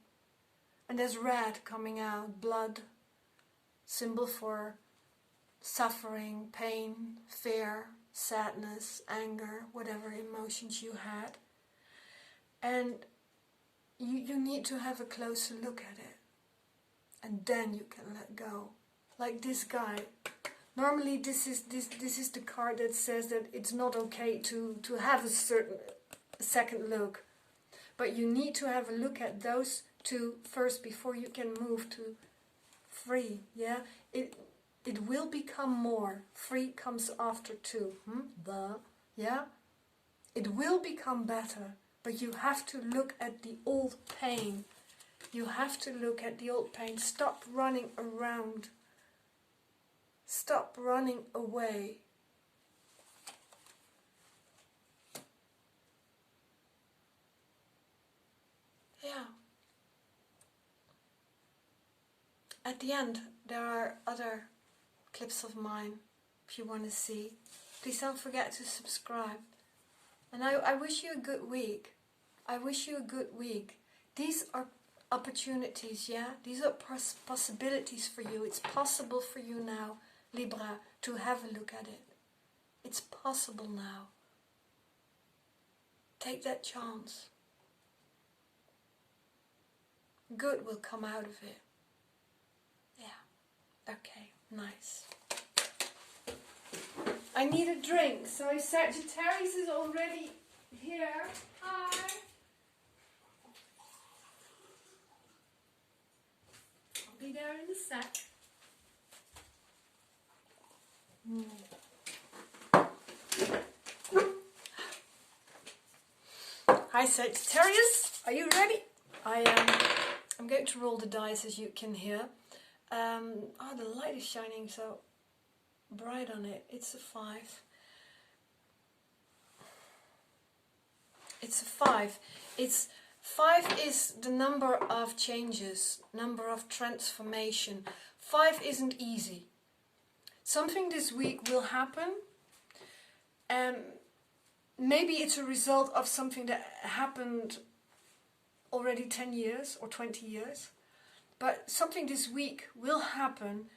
Speaker 1: and there's red coming out, blood, symbol for suffering, pain, fear, sadness, anger, whatever emotions you had. And you need to have a closer look at it, and then you can let go. Like this guy. Normally this is the card that says that it's not okay to have a certain second look. But you need to have a look at those two first before you can move to free. Yeah? It will become more. Free comes after two. Yeah? It will become better. But you have to look at the old pain. You have to look at the old pain. Stop running around. Stop running away. Yeah. At the end, there are other clips of mine, if you want to see. Please don't forget to subscribe. And I wish you a good week. I wish you a good week. These are opportunities, yeah? These are possibilities for you. It's possible for you now, Libra, to have a look at it. It's possible now. Take that chance. Good will come out of it. Yeah. Okay, nice. I need a drink, so Sagittarius is already here. Hi. I'll be there in a sec. Hi Sagittarius, are you ready? I'm going to roll the dice, as you can hear. Oh, the light is shining so bright on it. It's a 5. It's a 5. 5 is the number of changes, number of transformation. 5 isn't easy. Something this week will happen, and maybe it's a result of something that happened already 10 years or 20 years. But something this week will happen,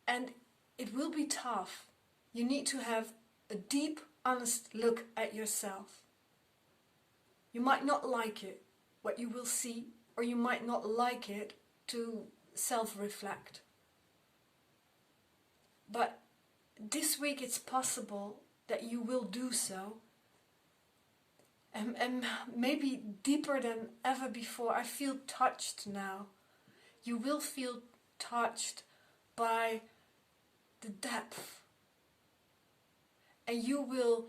Speaker 1: and it will be tough. You need to have a deep, honest look at yourself. You might not like it, what you will see, or you might not like it to self-reflect. But this week it's possible that you will do so. And maybe deeper than ever before. I feel touched now. You will feel touched by the depth. And you will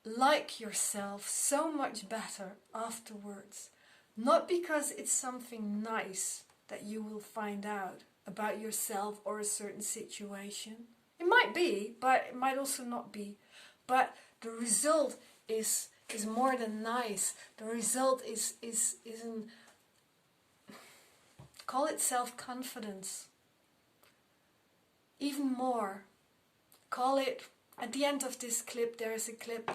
Speaker 1: like yourself so much better afterwards. Not because it's something nice that you will find out about yourself or a certain situation. It might be, but it might also not be. But the result is more than nice. The result is an, call it self-confidence. Even more. Call it, at the end of this clip, there is a clip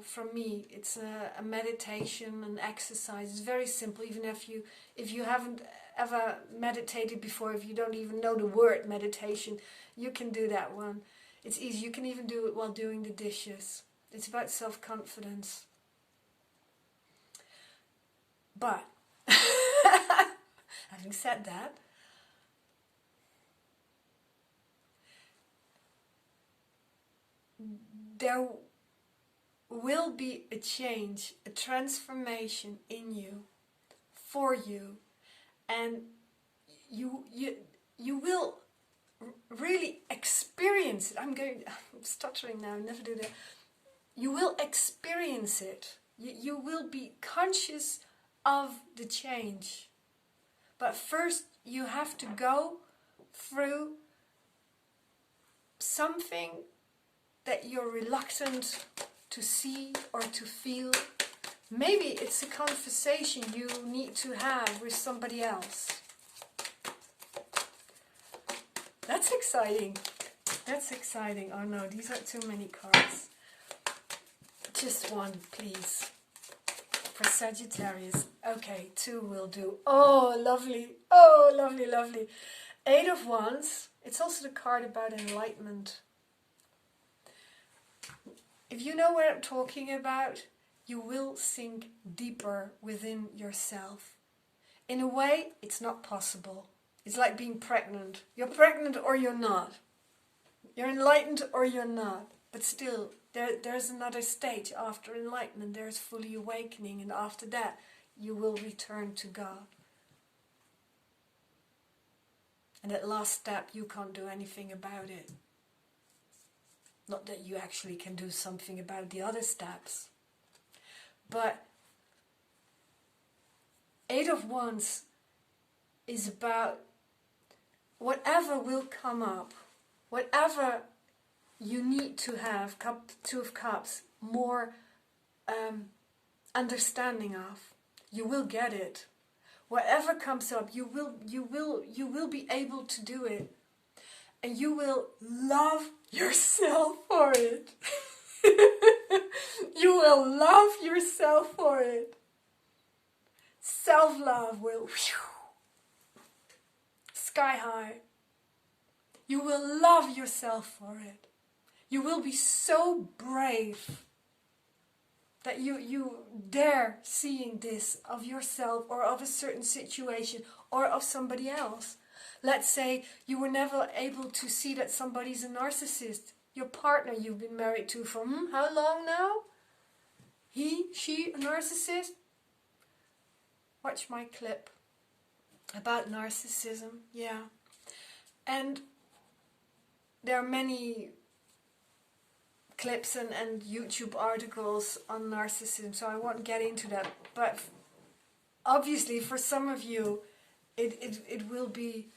Speaker 1: from me. It's a meditation, an exercise. It's very simple, even if you haven't ever meditated before, if you don't even know the word meditation, you can do that one. It's easy. You can even do it while doing the dishes. It's about self-confidence. But, having said that, there will be a change, a transformation in you, for you, and you will really experience it. I'm stuttering now, I never do that. You will experience it. You will be conscious of the change. But first you have to go through something that you're reluctant to see or to feel. Maybe it's a conversation you need to have with somebody else. That's exciting. That's exciting. Oh no, these are too many cards. Just one, please. For Sagittarius. Okay, 2 will do. Oh, lovely. Oh, lovely, lovely. 8 of Wands. It's also the card about enlightenment. If you know what I'm talking about, you will sink deeper within yourself. In a way, it's not possible. It's like being pregnant. You're pregnant or you're not. You're enlightened or you're not. But still, there's another stage after enlightenment. There's fully awakening, and after that, you will return to God. And that last step, you can't do anything about it. Not that you actually can do something about the other steps. But 8 of Wands is about whatever will come up, whatever you need to have, 2 of Cups, more understanding of. You will get it. Whatever comes up, you will be able to do it. And you will love yourself for it. You will love yourself for it. Self-love will sky high. You will love yourself for it. You will be so brave that you dare seeing this of yourself or of a certain situation or of somebody else. Let's say you were never able to see that somebody's a narcissist. Your partner you've been married to for how long now? He, she, a narcissist? Watch my clip about narcissism, yeah. And there are many clips and YouTube articles on narcissism, so I won't get into that. But obviously for some of you, it will be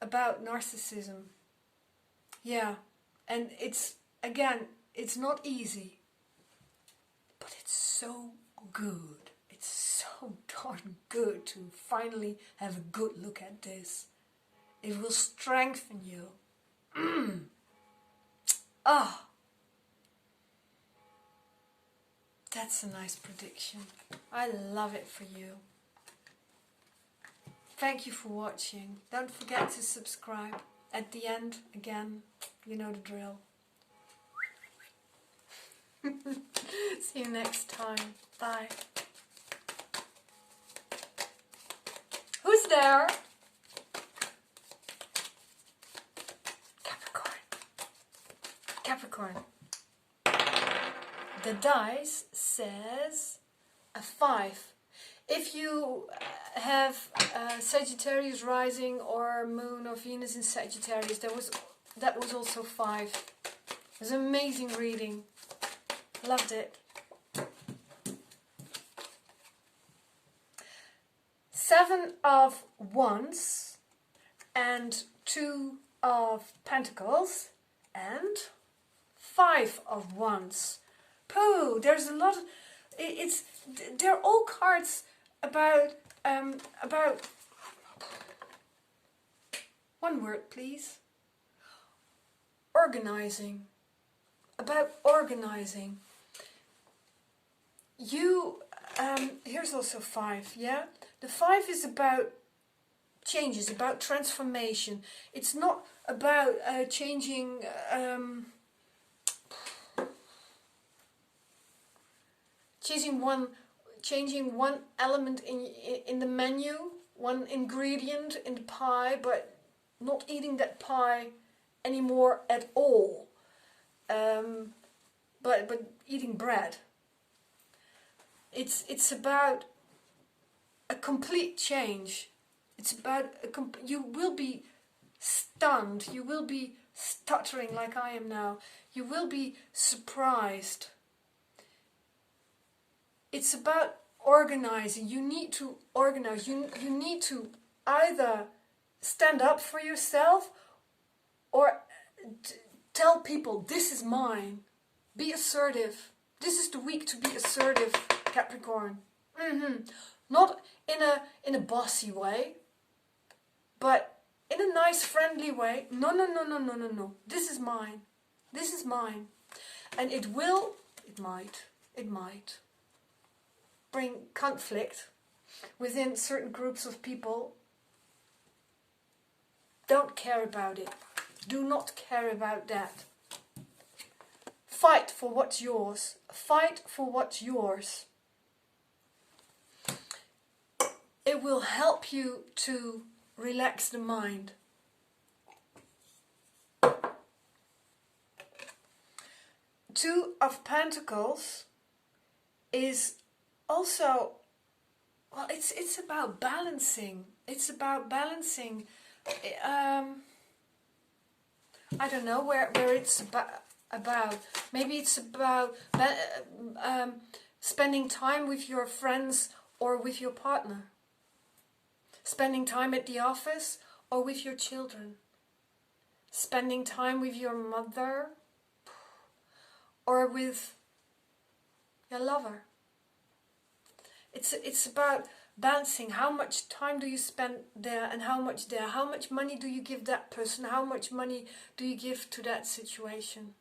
Speaker 1: about narcissism. Yeah, and it's, again, it's not easy, but it's so good. It's so darn good to finally have a good look at this. It will strengthen you. Ah, that's a nice prediction. I love it for you. Thank you for watching. Don't forget to subscribe. At the end, again, you know the drill. See you next time. Bye. Who's there? Capricorn. Capricorn. The dice says a 5. If you have Sagittarius rising or Moon or Venus in Sagittarius, that was also 5. It was an amazing reading. Loved it. 7 of Wands and 2 of Pentacles and 5 of Wands. Pooh, there's a lot of, they're all cards about one word please, organizing, about organizing. You, here's also 5, yeah? The 5 is about changes, about transformation. It's not about changing one element in the menu, one ingredient in the pie, but not eating that pie anymore at all. But eating bread. It's about a complete change. It's about you will be stunned. You will be stuttering like I am now. You will be surprised. It's about organizing. You need to organize. You need to either stand up for yourself or tell people, this is mine. Be assertive. This is the week to be assertive, Capricorn. Not in a bossy way, but in a nice, friendly way. No. This is mine. This is mine. And it might bring conflict within certain groups of people. Don't care about it. Do not care about that. Fight for what's yours. Fight for what's yours. It will help you to relax the mind. Two of Pentacles is also, well, it's about balancing. It's about balancing. I don't know where it's about. Maybe it's about spending time with your friends or with your partner. Spending time at the office or with your children. Spending time with your mother or with your lover. It's about balancing. How much time do you spend there and how much there? How much money do you give that person? How much money do you give to that situation?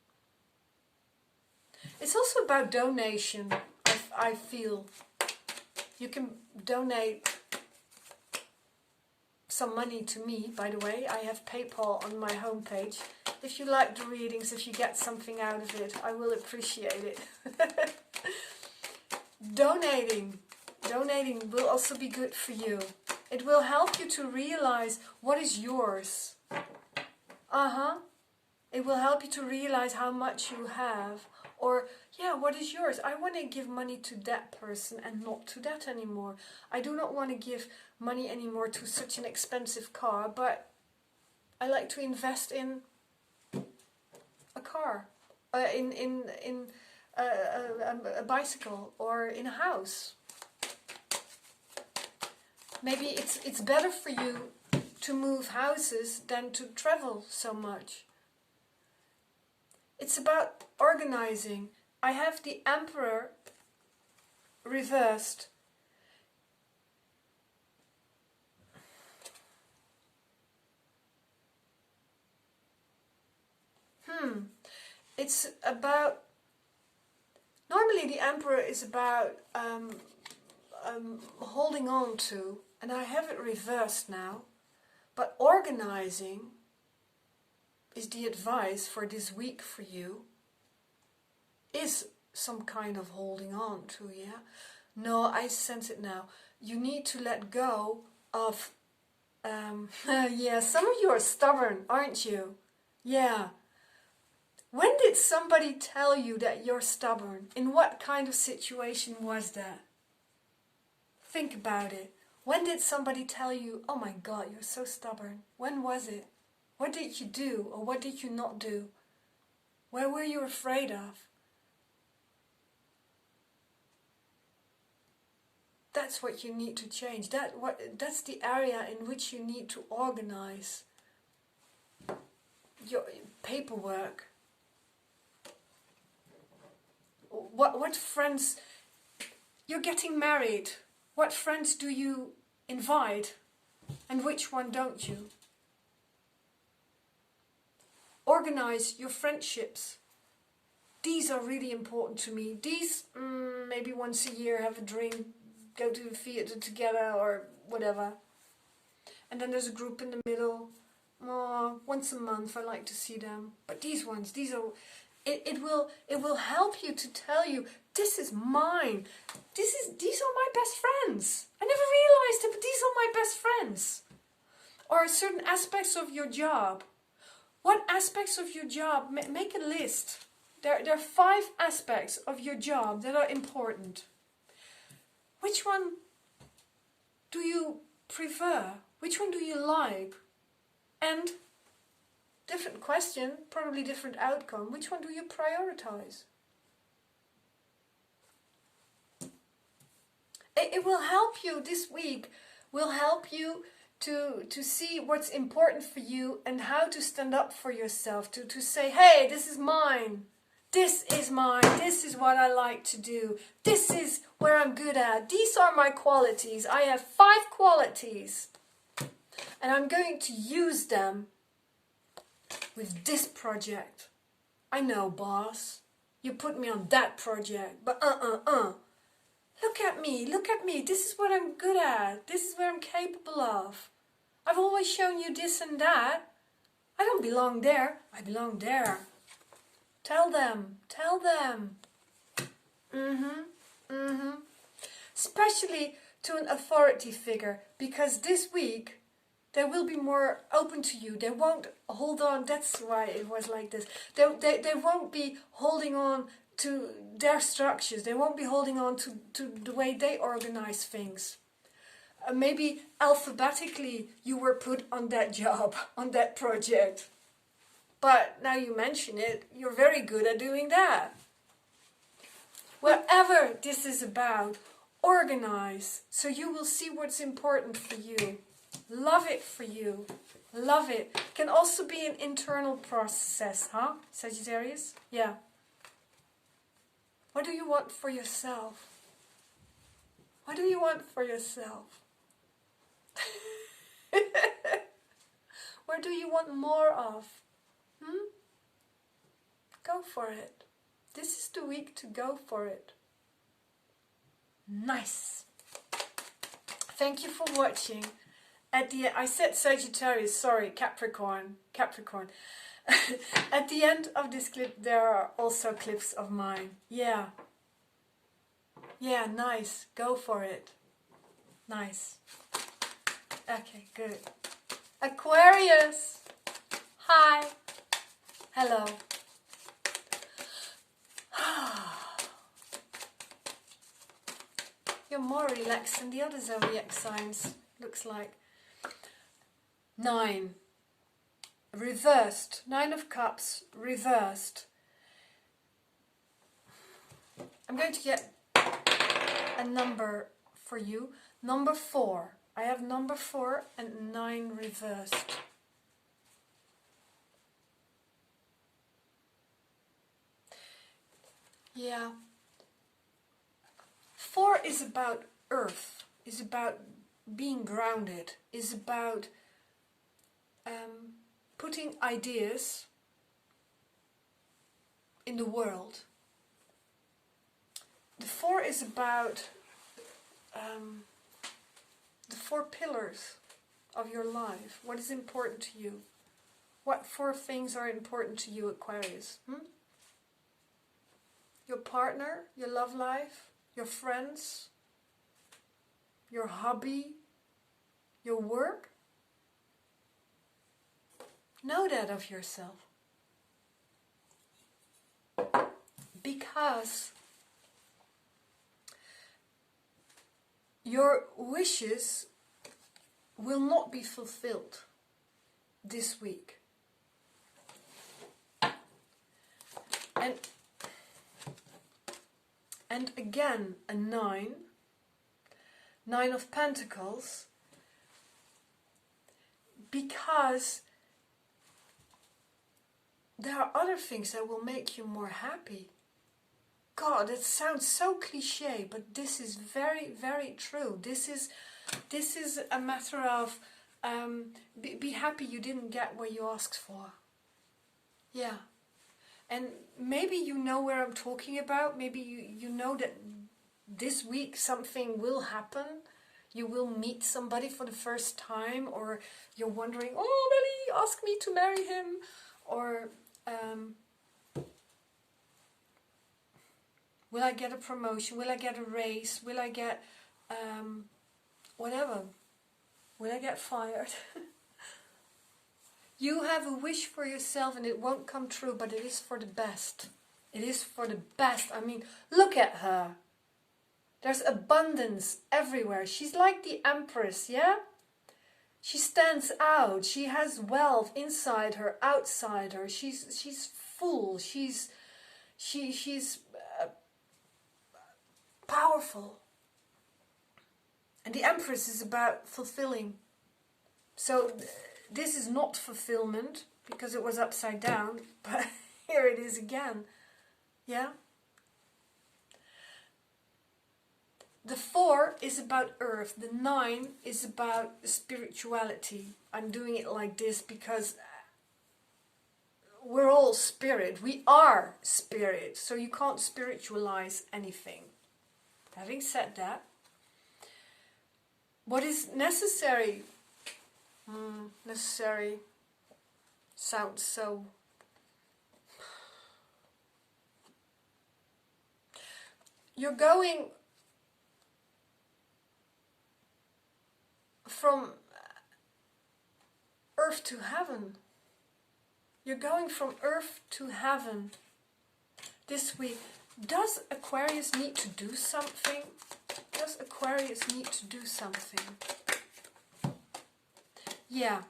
Speaker 1: It's also about donation, I feel. You can donate some money to me, by the way. I have PayPal on my homepage. If you like the readings, if you get something out of it, I will appreciate it. Donating will also be good for you. It will help you to realize what is yours. It will help you to realize how much you have. Or, yeah, what is yours? I want to give money to that person and not to that anymore. I do not want to give money anymore to such an expensive car, but I like to invest in a car, in a bicycle, or in a house. Maybe it's better for you to move houses than to travel so much. It's about organizing. I have the Emperor reversed. It's about... Normally the Emperor is about holding on to, and I have it reversed now. But organizing is the advice for this week for you. Is some kind of holding on to, yeah? No, I sense it now. You need to let go of... yeah, some of you are stubborn, aren't you? Yeah. When did somebody tell you that you're stubborn? In what kind of situation was that? Think about it. When did somebody tell you, oh my God, you're so stubborn? When was it? What did you do or what did you not do? Where were you afraid of? That's what you need to change. That's the area in which you need to organize your paperwork. What friends... You're getting married. What friends do you invite? And which one don't you? Organize your friendships. These are really important to me. These, maybe once a year, have a drink, go to the theater together or whatever. And then there's a group in the middle. Once a month I like to see them. But these ones, these are... It will help you to tell you, this is mine. These are my best friends. I never realized it, but these are my best friends. Or certain aspects of your job. What aspects of your job? Make a list. There are 5 aspects of your job that are important. Which one do you prefer? Which one do you like? And different question, probably different outcome. Which one do you prioritize? it will help you this week, will help you to see what's important for you and how to stand up for yourself, to say, hey, this is mine. This is mine. This is what I like to do. This is where I'm good at. These are my qualities. I have 5 qualities. And I'm going to use them with this project. I know, boss. You put me on that project. But Look at me. Look at me. This is what I'm good at. This is what I'm capable of. I've always shown you this and that. I don't belong there. I belong there. Tell them. Tell them. Especially to an authority figure. Because this week, they will be more open to you. They won't hold on. That's why it was like this. They won't be holding on to their structures. They won't be holding on to the way they organize things. Maybe alphabetically you were put on that job, on that project. But now you mention it, you're very good at doing that. Whatever this is about, organize so you will see what's important for you. Love it for you. Love it. Can also be an internal process, huh? Sagittarius? Yeah. What do you want for yourself? What do you want for yourself? Where do you want more of? Go for it. This is the week to go for it. Nice. Thank you for watching. I said Sagittarius, sorry, Capricorn. At the end of this clip there are also clips of mine. Yeah. Yeah, nice. Go for it. Nice. Okay, good. Aquarius. Hi. Hello. You're more relaxed than the other zodiac signs, looks like. 9. Reversed. 9 of Cups, reversed. I'm going to get a number for you. Number 4. I have number 4 and 9 reversed. Yeah. 4 is about earth, is about being grounded, is about putting ideas in the world. The 4 is about the 4 pillars of your life. What is important to you? What 4 things are important to you, Aquarius? Your partner, your love life, your friends, your hobby, your work. Know that of yourself. Because your wishes will not be fulfilled this week. And again, a 9. 9 of Pentacles. Because there are other things that will make you more happy. God, it sounds so cliche, but this is very, very true. This is a matter of be happy you didn't get what you asked for. Yeah. And maybe you know where I'm talking about. Maybe you know that this week something will happen. You will meet somebody for the first time, or you're wondering, oh, will he ask me to marry him? Or will I get a promotion? Will I get a raise? Will I get whatever? Will I get fired? You have a wish for yourself and it won't come true, but it is for the best. It is for the best. I mean, look at her. There's abundance everywhere. She's like the Empress, yeah? She stands out. She has wealth inside her, outside her. She's full. She's powerful. And the Empress is about fulfilling. So this is not fulfillment, because it was upside down, but here it is again. Yeah? The 4 is about earth. The 9 is about spirituality. I'm doing it like this because we're all spirit. We are spirit. So you can't spiritualize anything. Having said that, what is necessary? Necessary sounds so... You're going from earth to heaven. You're going from earth to heaven this week. Does Aquarius need to do something? Does Aquarius need to do something? Yeah.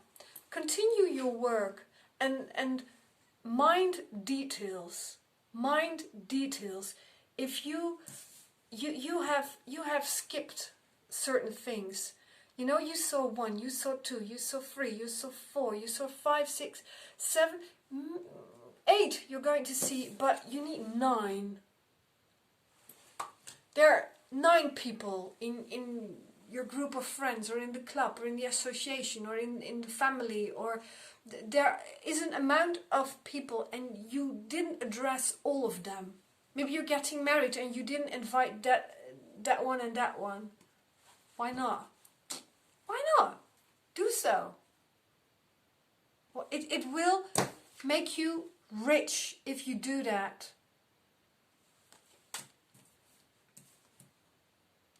Speaker 1: Continue your work and mind details. Mind details. If you have skipped certain things. You know, you saw 1, you saw 2, you saw 3, you saw 4, you saw 5, 6, 7, 8 you're going to see, but you need 9. There are 9 people in your group of friends, or in the club, or in the association, or in the family, or there is an amount of people and you didn't address all of them. Maybe you're getting married and you didn't invite that one and that one. Why not? Why not? Do so. Well, it will make you rich if you do that.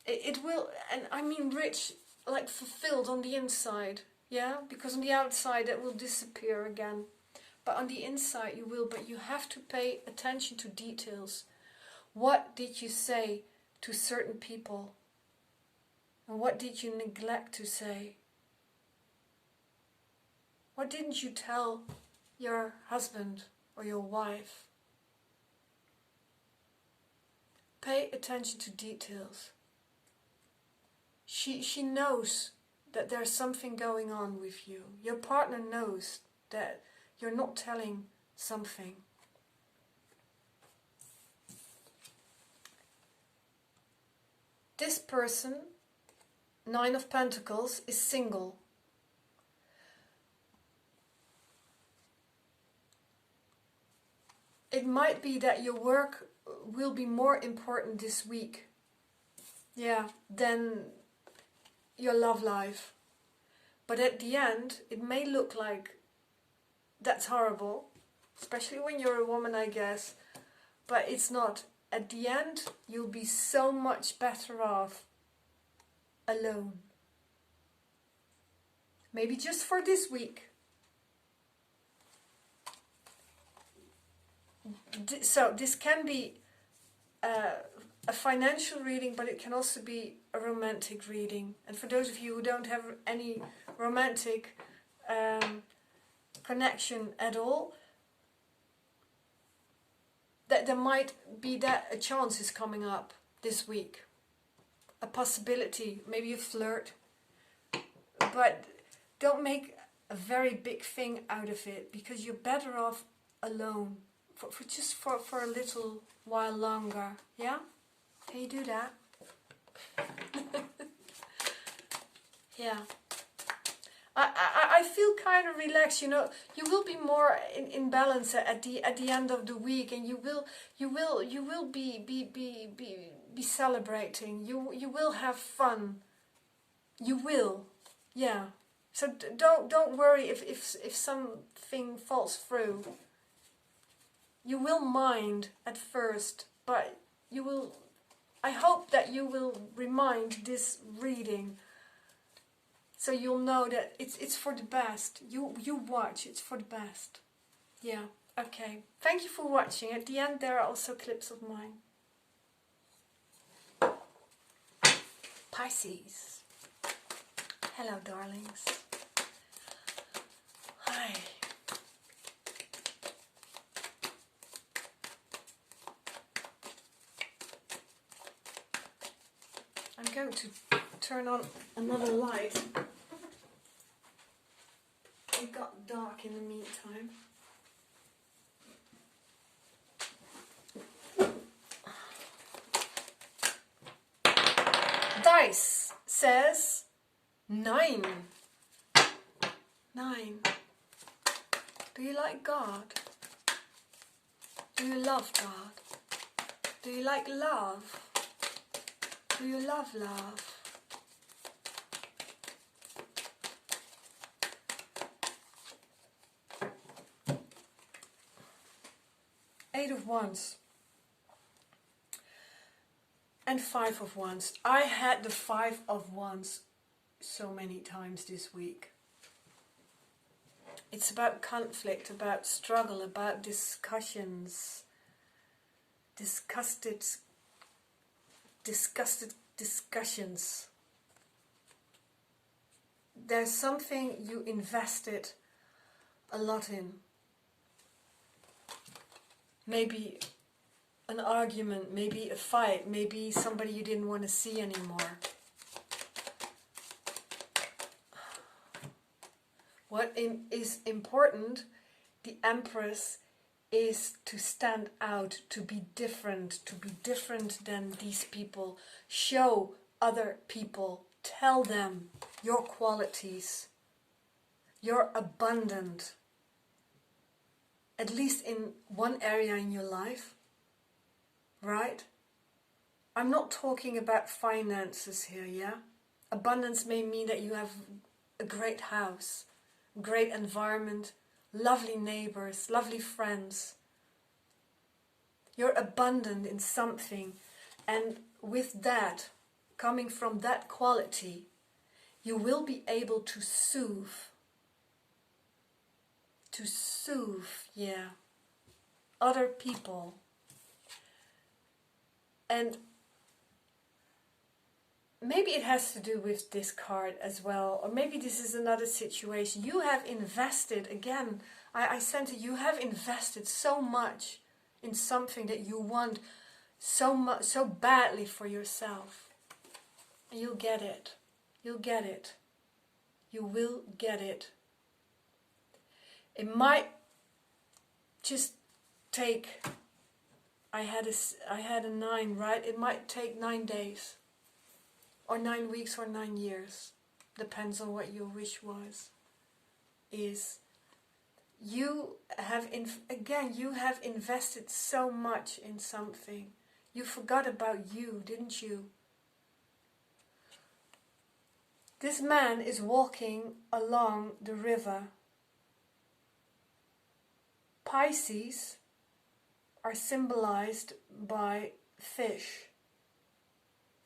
Speaker 1: It will, and I mean rich, like fulfilled on the inside. Yeah? Because on the outside it will disappear again. But on the inside you will. But you have to pay attention to details. What did you say to certain people? And what did you neglect to say? What didn't you tell your husband or your wife? Pay attention to details. She knows that there's something going on with you. Your partner knows that you're not telling something. This person, 9 of Pentacles, is single. It might be that your work will be more important this week, yeah, than your love life. But at the end, it may look like that's horrible, especially when you're a woman, I guess, but it's not. At the end, you'll be so much better off alone. Maybe just for this week. So this can be a financial reading, but it can also be a romantic reading. And for those of you who don't have any romantic connection at all, that there might be that a chance is coming up this week. A possibility, maybe a flirt. But don't make a very big thing out of it, because you're better off alone. For a little while longer. Yeah? Can you do that? Yeah. I feel kind of relaxed, you know. You will be more in balance at the end of the week, and you will be celebrating. You will have fun. You will. Yeah. So don't worry if something falls through. You will mind at first, but you will. I hope that you will remind this reading, so you'll know that it's for the best. You watch, it's for the best. Yeah. Okay. Thank you for watching. At the end there are also clips of mine. Pisces. Hello, darlings. Hi. I'm going to turn on another light. It got dark in the meantime. Dice says 9. 9. Do you like God? Do you love God? Do you like love? Do you love love? Eight of Wands and Five of Wands. I had the Five of Wands so many times this week. It's about conflict, about struggle, about discussions, disgusted discussions. There's something you invested a lot in. Maybe an argument, maybe a fight, maybe somebody you didn't want to see anymore. What is important, the Empress, is to stand out, to be different than these people. Show other people, tell them your qualities. You're abundant. At least in one area in your life, right? I'm not talking about finances here, yeah? Abundance may mean that you have a great house, great environment, lovely neighbors, lovely friends. You're abundant in something, and with that, coming from that quality, you will be able to soothe, other people. And maybe it has to do with this card as well, or maybe this is another situation. You have invested, again, I sense it, you have invested so much in something that you want so badly for yourself. And you'll get it. You'll get it. You will get it. It might just take, I had a 9, right? It might take 9 days, or 9 weeks, or 9 years. Depends on what your wish was. You have, you have invested so much in something. You forgot about you, didn't you? This man is walking along the river. Pisces are symbolized by fish.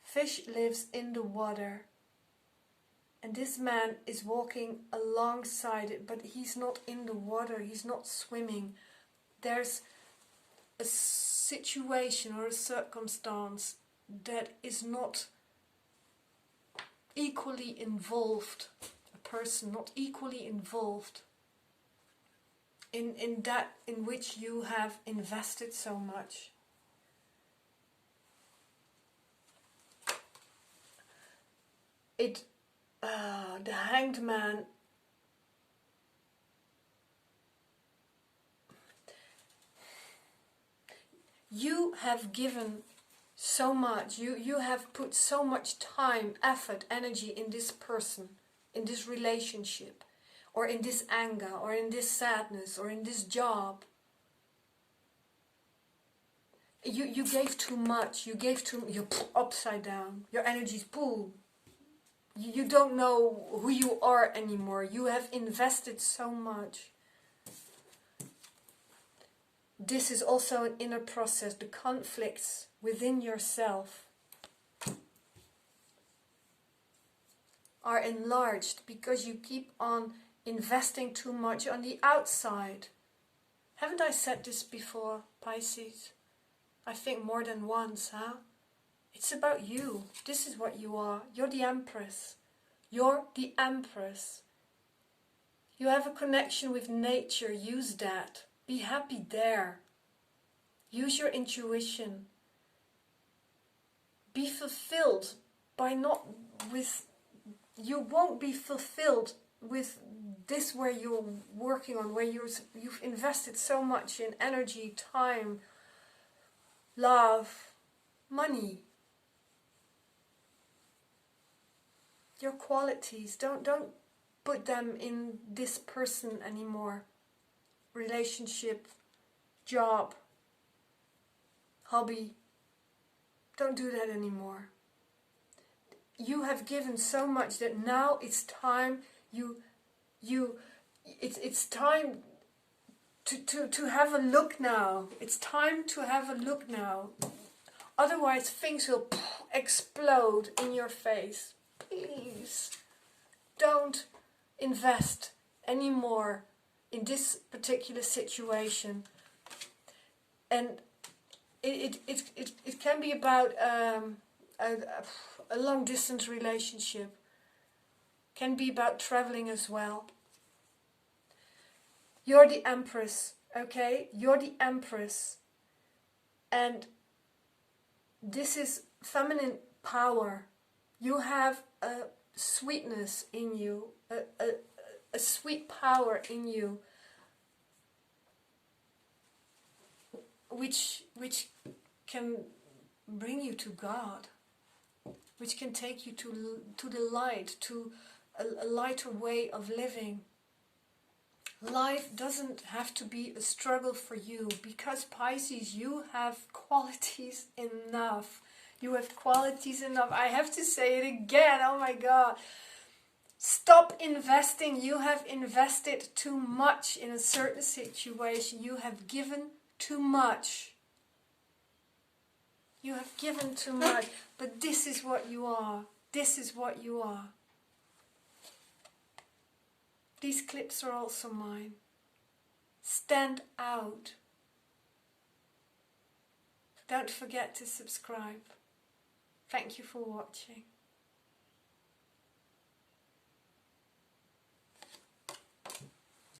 Speaker 1: Fish lives in the water. And this man is walking alongside it, but he's not in the water, he's not swimming. There's a situation or a circumstance that is not equally involved, a person not equally involved in that in which you have invested so much. The Hanged Man, you have given so much, you have put so much time, effort, energy in this person, in this relationship, or in this anger, or in this sadness, or in this job. You gave too much, you're upside down, your energy's boom. You don't know who you are anymore. You have invested so much. This is also an inner process. The conflicts within yourself are enlarged because you keep on investing too much on the outside. Haven't I said this before, Pisces? I think more than once, huh? It's about you. This is what you are. You're the Empress. You're the Empress. You have a connection with nature. Use that. Be happy there. Use your intuition. Be fulfilled by not with, you won't be fulfilled with this where you're working on, where you've invested so much in energy, time, love, money. Your qualities, don't put them in this person anymore. Relationship, job, hobby. Don't do that anymore. You have given so much that now it's time it's time to have a look now. It's time to have a look now. Otherwise things will explode in your face. Please don't invest anymore in this particular situation. And it can be about a long distance relationship. Can be about traveling as well. You're the Empress, okay? You're the Empress. And this is feminine power. You have a sweetness in you, a sweet power in you, which can bring you to God, which can take you to the light, to a lighter way of living. Life doesn't have to be a struggle for you, because Pisces, you have qualities enough. You have qualities enough. I have to say it again, oh my God. Stop investing. You have invested too much in a certain situation. You have given too much. You have given too much. But this is what you are. This is what you are. These clips are also mine. Stand out. Don't forget to subscribe. Thank you for watching.